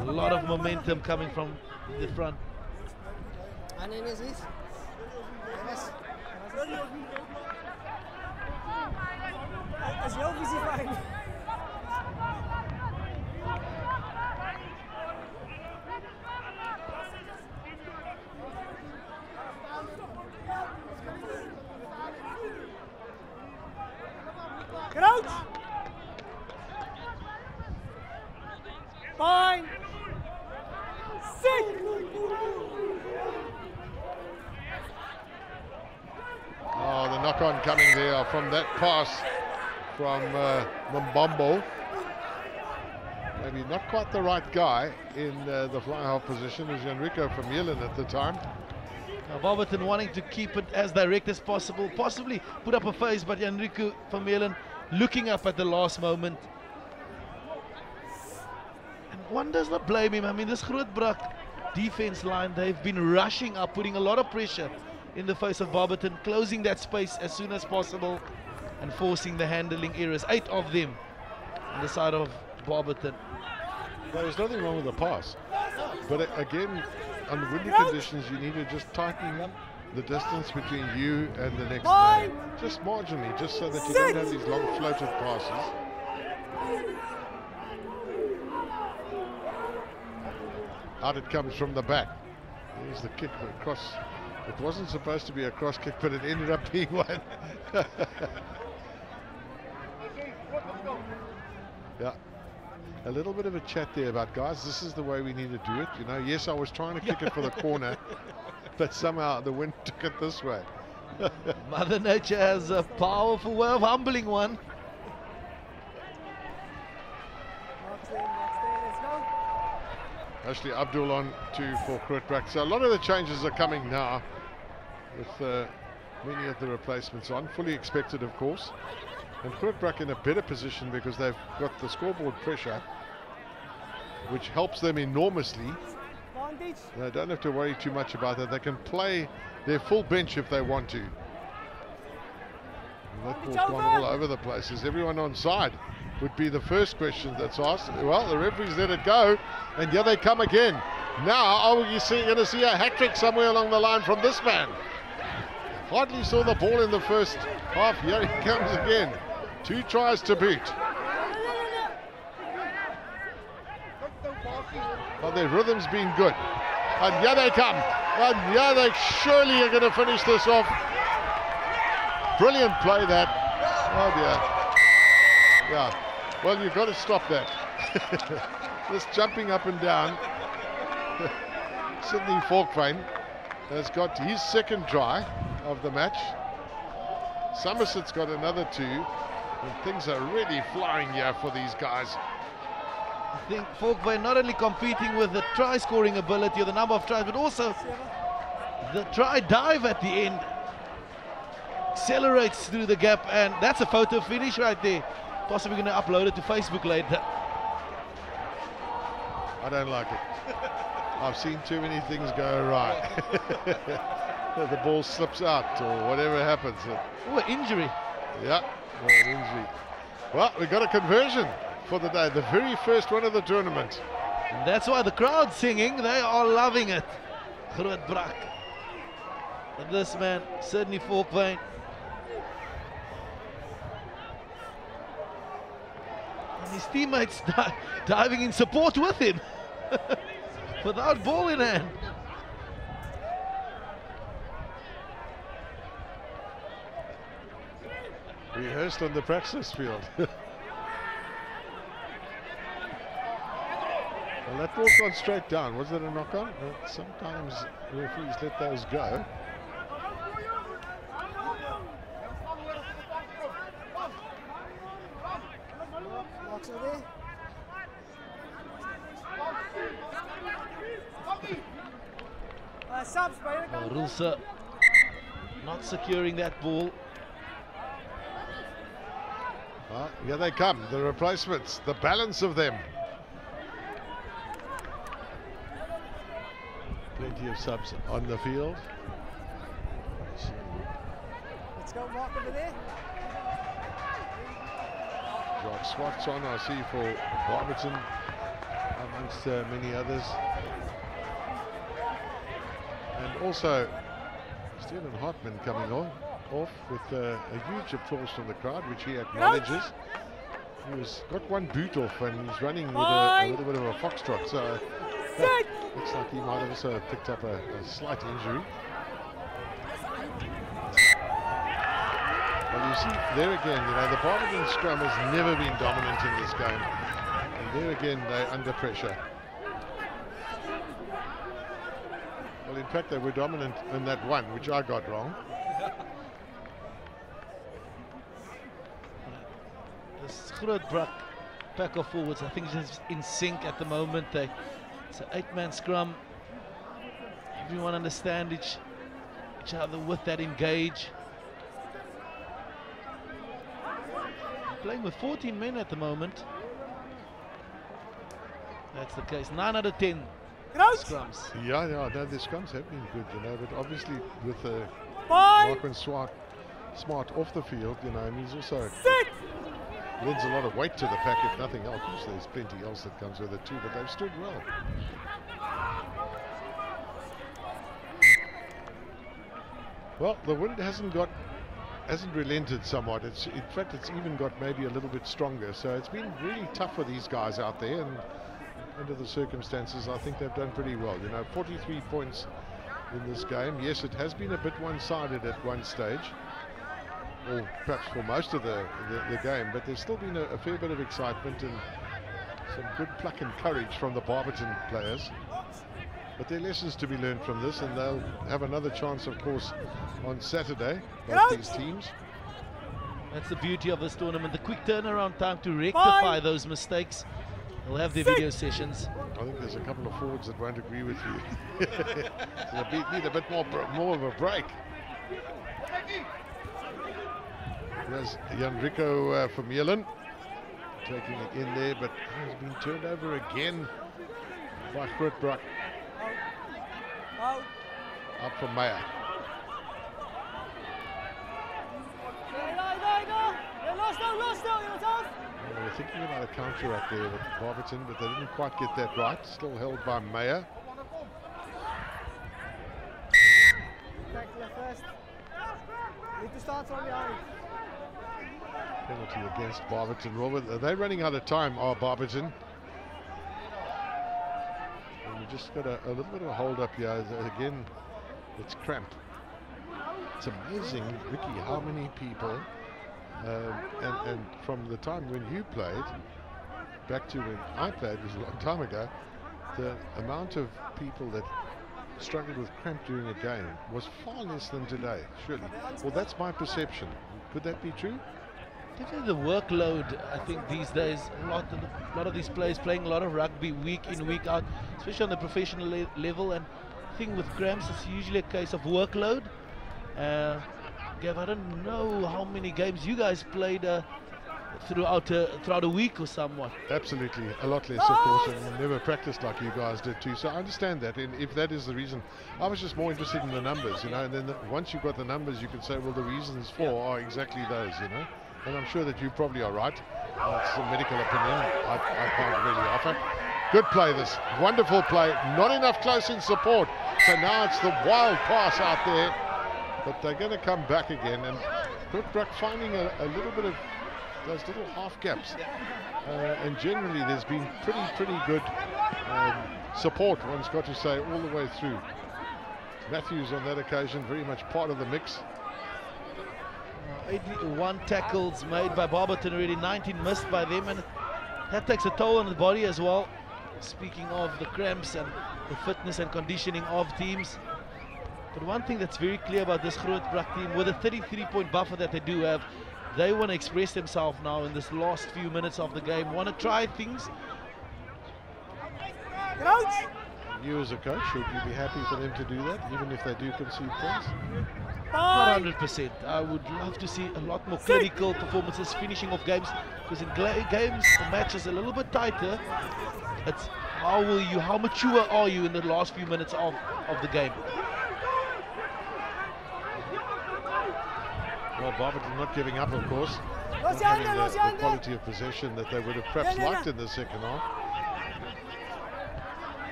A lot of momentum coming from the front. Crouch. Fine. Sit. Oh, the knock-on coming there from that pass from Mbombo. Maybe not quite the right guy in the fly-half position as Enrico from Yellen at the time. Now Barberton wanting to keep it as direct as possible, possibly put up a face, but Enrico van Meulen looking up at the last moment. And one does not blame him. I mean, this GROOTBRAK defense line, they've been rushing up, putting a lot of pressure in the face of Barberton, closing that space as soon as possible and forcing the handling errors. 8 of them on the side of Barberton. There was nothing wrong with the pass, but again, on windy conditions, you need to just tighten the distance between you and the next man, just marginally, just so that you don't have these long floated passes. Out it comes from the back. Here's the kick across. It wasn't supposed to be a cross kick, but it ended up being one. Yeah, a little bit of a chat there about, guys, this is the way we need to do it. You know, yes, I was trying to kick it for the corner, but somehow the wind took it this way. Mother Nature has a powerful way of humbling one. Ashley Abdul on for GROOTBRAK. So a lot of the changes are coming now with many of the replacements on. Fully expected, of course. And GROOTBRAK in a better position because they've got the scoreboard pressure, which helps them enormously. They don't have to worry too much about that. They can play their full bench if they want to. And that ball's gone all over the place. Is everyone on side? Would be the first question that's asked. Well, the referees let it go, and here they come again. Now, are you going to see a hat-trick somewhere along the line from this man? Hardly saw the ball in the first half. Here he comes again. 2 tries to boot. But their rhythm's been good. And here they come. And here they surely are going to finish this off. Brilliant play that. Oh dear. Yeah. Well, you've got to stop that. This jumping up and down. Sydney Falkvane has got his second try of the match. Somerset's got another 2. And things are really flying here for these guys. I think Falkvane not only competing with the try scoring ability or the number of tries, but also the try dive at the end. Accelerates through the gap, and that's a photo finish right there. Possibly going to upload it to Facebook later. I don't like it. I've seen too many things go awry. The ball slips out or whatever happens. Oh, injury. Yeah, well, an injury. Well, we got a conversion for the day, the very first one of the tournament. And that's why the crowd's singing. They are loving it. GROOTBRAK. And this man, Sydney Falkvane. And his teammates diving in support with him. Without ball in hand. Rehearsed on the practice field. Well, that ball's gone straight down. Was it a knock-on? Sometimes referees let those go. Rulsa not securing that ball. Here they come, the replacements, the balance of them. Plenty of subs on the field. Let's go, Mark, over there. Jacques Swartz on, I see, for Barberton, amongst many others. And also, Stephen Hartman coming off with a huge applause from the crowd, which he acknowledges. He's got one boot off and he's running with a little bit of a foxtrot, so looks like he might have also picked up a slight injury. Well, you see there again, you know, the Barberton scrum has never been dominant in this game, and there again they're under pressure. Well, in fact, they were dominant in that one, which I got wrong. This GROOTBRAK pack of forwards, I think, is just in sync at the moment. It's an 8-man scrum. Everyone understands each other with that engage. Playing with 14 men at the moment. That's the case. 9 out of 10 scrums. Yeah, no, the scrums have been good, you know, but obviously with Five. Smart off the field, you know, and he's also lends a lot of weight to the pack, if nothing else. There's plenty else that comes with it too, but they've stood well. Well, the wind hasn't relented somewhat. In fact, it's even got maybe a little bit stronger. So it's been really tough for these guys out there, and under the circumstances, I think they've done pretty well. You know, 43 points in this game. Yes, it has been a bit one-sided at one stage, or perhaps for most of the game, but there's still been a fair bit of excitement and some good pluck and courage from the Barberton players. But there are lessons to be learned from this, and they'll have another chance, of course, on Saturday, both these teams. That's the beauty of this tournament, the quick turnaround time to rectify those mistakes. They'll have their video sessions. I think there's a couple of forwards that won't agree with you. They need a bit more of a break. There's Jan-Rico from Vermeulen taking it in there, but he's been turned over again by GROOTBRAK. Up for Meyer. They were thinking about a counter up there with Barberton, but they didn't quite get that right. Still held by Meyer. Need to start from behind. Penalty against Barberton. Robert, are they running out of time? Oh, Barberton. And we just got a little bit of a hold up here. Again, it's cramp. It's amazing, Ricky, how many people, and from the time when you played, back to when I played, it was a long time ago, the amount of people that struggled with cramp during a game was far less than today, surely. Well, that's my perception. Could that be true? Definitely the workload, I think these days, a lot of these players playing a lot of rugby week in, week out, especially on the professional level, and I think with cramps it's usually a case of workload. Gav, I don't know how many games you guys played throughout a week or somewhat. Absolutely, a lot less, of course, and never practiced like you guys did too. So I understand that, and if that is the reason, I was just more interested in the numbers, you know. And then once you've got the numbers, you can say, well, the reasons for are exactly those, you know. And I'm sure that you probably are right. It's a medical opinion. I can't really offer. Good play, this wonderful play. Not enough close-in support, so now it's the wild pass out there. But they're going to come back again, and GROOTBRAK finding a little bit of those little half gaps, and generally there's been pretty good support, one's got to say, all the way through. Matthews on that occasion very much part of the mix. 81 tackles made by Barberton already, 19 missed by them, and that takes a toll on the body as well. Speaking of the cramps and the fitness and conditioning of teams. But one thing that's very clear about this GROOTBRAK team, with a 33-point buffer that they do have, they want to express themselves now in this last few minutes of the game, want to try things. You as a coach, should you be happy for them to do that, even if they do concede points? Not 100%. I would love to see a lot more clinical performances, finishing off games, because in games or matches a little bit tighter, it's how mature are you in the last few minutes of the game. Well, Barberton not giving up, of course. Not having the quality of possession that they would have perhaps liked in the second half.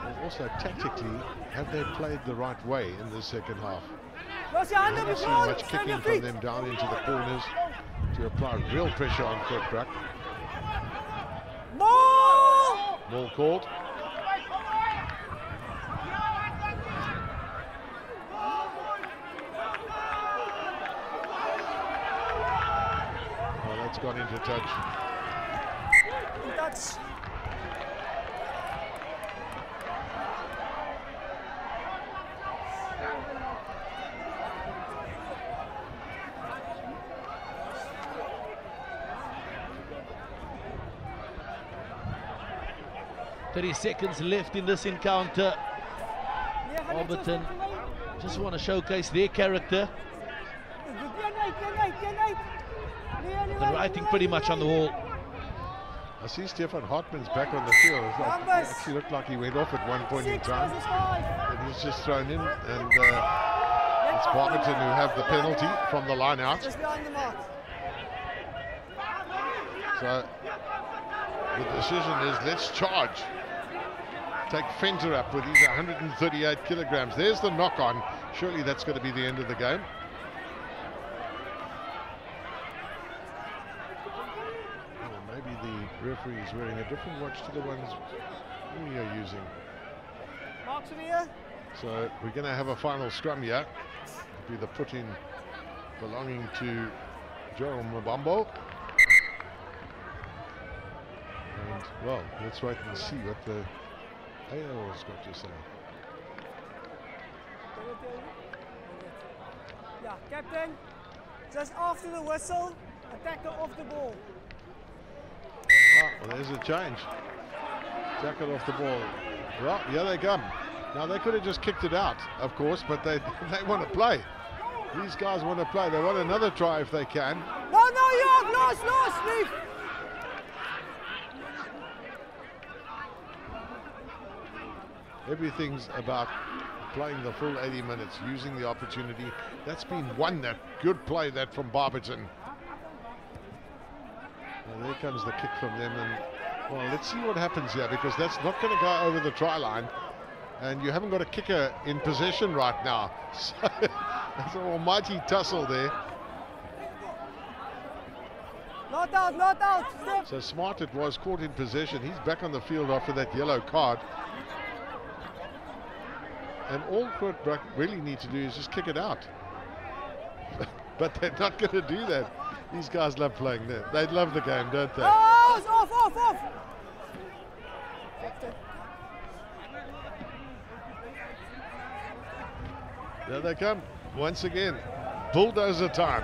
And also, tactically, have they played the right way in the second half? I haven't seen much kicking from them down into the corners to apply real pressure on GROOTBRAK. Ball called. That's gone into touch. Touch. .30 seconds left in this encounter. Barberton just want to showcase their character. The writing pretty much on the wall. I see Stefan Hartmann's back on the field. It's like, he actually looked like he went off at one point in time. And he's just thrown in, and it's Barberton who have the penalty from the line out. So the decision is, let's charge. Take Fenter up with his 138 kilograms. There's the knock on. Surely that's going to be the end of the game. Maybe the referee is wearing a different watch to the ones we are using. So we're going to have a final scrum here. It'll be the put-in belonging to Joel Mbambo. And, well, let's wait and see what the AL's got to say. Yeah, captain, just after the whistle, attacker off the ball. Oh, well, there's a change. Tackle off the ball. Well, here they come. Now, they could have just kicked it out, of course, but they want to play. These guys want to play. They want another try if they can. No, York, lost, leave. Everything's about playing the full 80 minutes, using the opportunity. That's been one that good play that from Barberton. Well, there comes the kick from them, and well, let's see what happens here, because that's not going to go over the try line, and you haven't got a kicker in possession right now. So it's an almighty tussle there. Not out. Step. So smart it was, caught in possession. He's back on the field after that yellow card. And all GROOTBRAK really need to do is just kick it out. But they're not going to do that. These guys love playing there. They love the game, don't they? Oh, off. There they come, once again. Bulldozer time.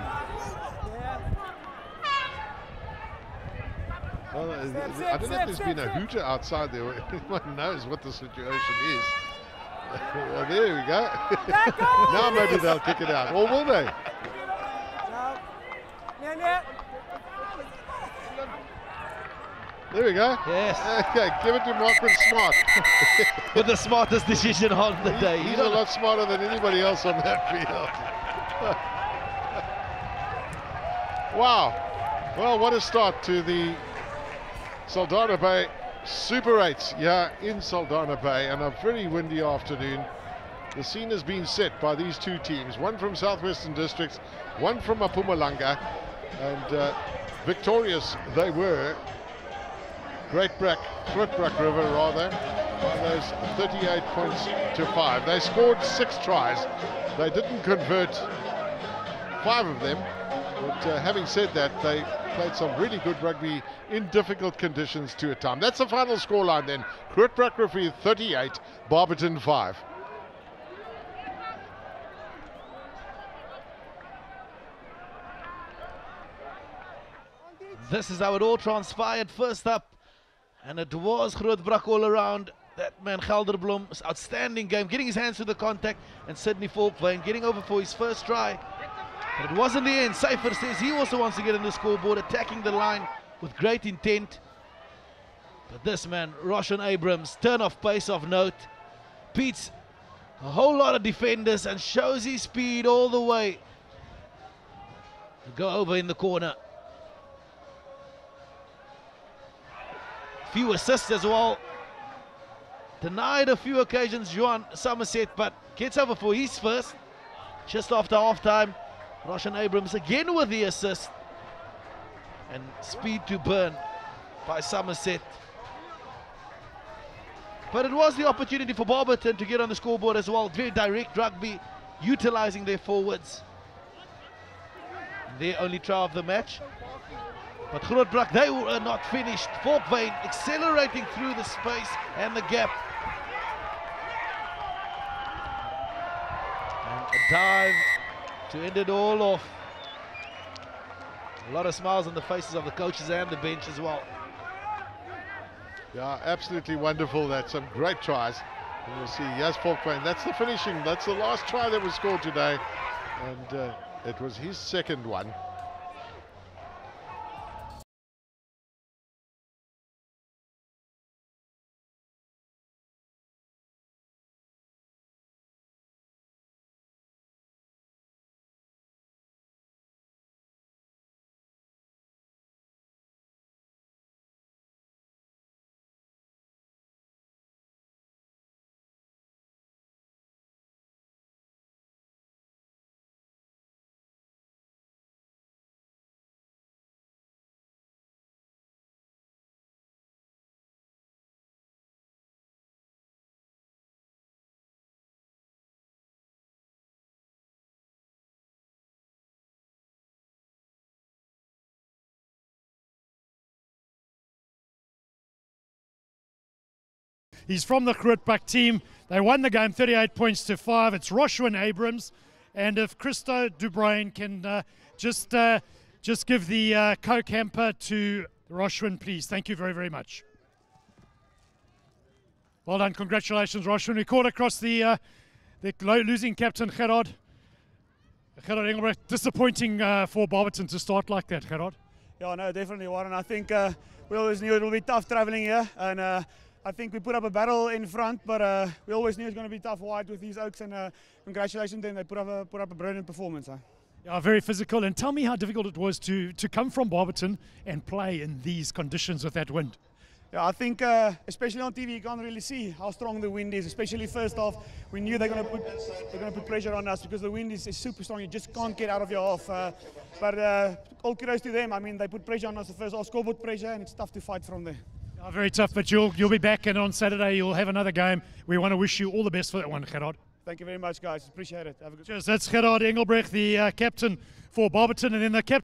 Well, I don't know if there's been a hooter outside there. Everyone knows what the situation is. Well, there we go. Now maybe they'll kick it out. Or will they? There we go. Yes. Okay, give it to Markman Smart. With the smartest decision on the day. He's a lot smarter than anybody else on that field. Wow. Well, what a start to the Saldanha Bay Super 8 here in Saldanha Bay, and a very windy afternoon. The scene has been set by these two teams, one from Southwestern Districts, one from Mpumalanga, and victorious they were. GROOTBRAK River rather, by those 38 points to 5. They scored 6 tries. They didn't convert 5 of them, but having said that, they played some really good rugby in difficult conditions to a time. That's the final scoreline then. GROOTBRAK Rivier 38, Barberton 5. This is how it all transpired. First up, and it was GROOTBRAK all around. That man Gelderblom's outstanding game, getting his hands through the contact, and Sydney Volkwein getting over for his first try. But it wasn't the end. Cypher says he also wants to get in the scoreboard, attacking the line with great intent. But this man, Roshan Abrams, turn off pace of note, beats a whole lot of defenders and shows his speed all the way to go over in the corner. Few assists as well. Denied a few occasions, Johan Somerset, but gets over for his first. Just after half-time, Roshan Abrams again with the assist. And speed to burn by Somerset. But it was the opportunity for Barberton to get on the scoreboard as well. Very direct rugby, utilizing their forwards. Their only try of the match. But GROOTBRAK, they were not finished. Volkwein accelerating through the space and the gap. And a dive to end it all off. A lot of smiles on the faces of the coaches and the bench as well. Yeah, absolutely wonderful. That's some great tries. And you'll see, yes, Volkwein, that's the finishing. That's the last try that was scored today. And it was his second one. He's from the GROOTBRAK team. They won the game 38 points to 5. It's Roshwin Abrams. And if Christo Dubrain can just give the Coke hamper to Roshwin, please. Thank you very, very much. Well done. Congratulations, Roshwin. We caught across the losing captain, Gerard Engelbrecht. Disappointing for Barberton to start like that, Gerard. Yeah, no, definitely, Warren. I think we always knew it will be tough travelling here. And I think we put up a battle in front, but we always knew it was going to be tough wide with these Oaks. And congratulations to them. They put up a brilliant performance. Yeah, very physical. And tell me how difficult it was to come from Barberton and play in these conditions with that wind. Yeah, I think especially on TV you can't really see how strong the wind is. Especially first half, we knew they're going to put pressure on us because the wind is super strong. You just can't get out of your half. But all kudos to them. I mean, they put pressure on us the first half, scoreboard pressure, and it's tough to fight from there. Yeah, very tough. But you'll be back, and on Saturday you'll have another game. We want to wish you all the best for that one, Gerard. Thank you very much, guys. Appreciate it. Have a good. Cheers. That's Gerard Engelbrecht, the captain for Barberton, and then the captain.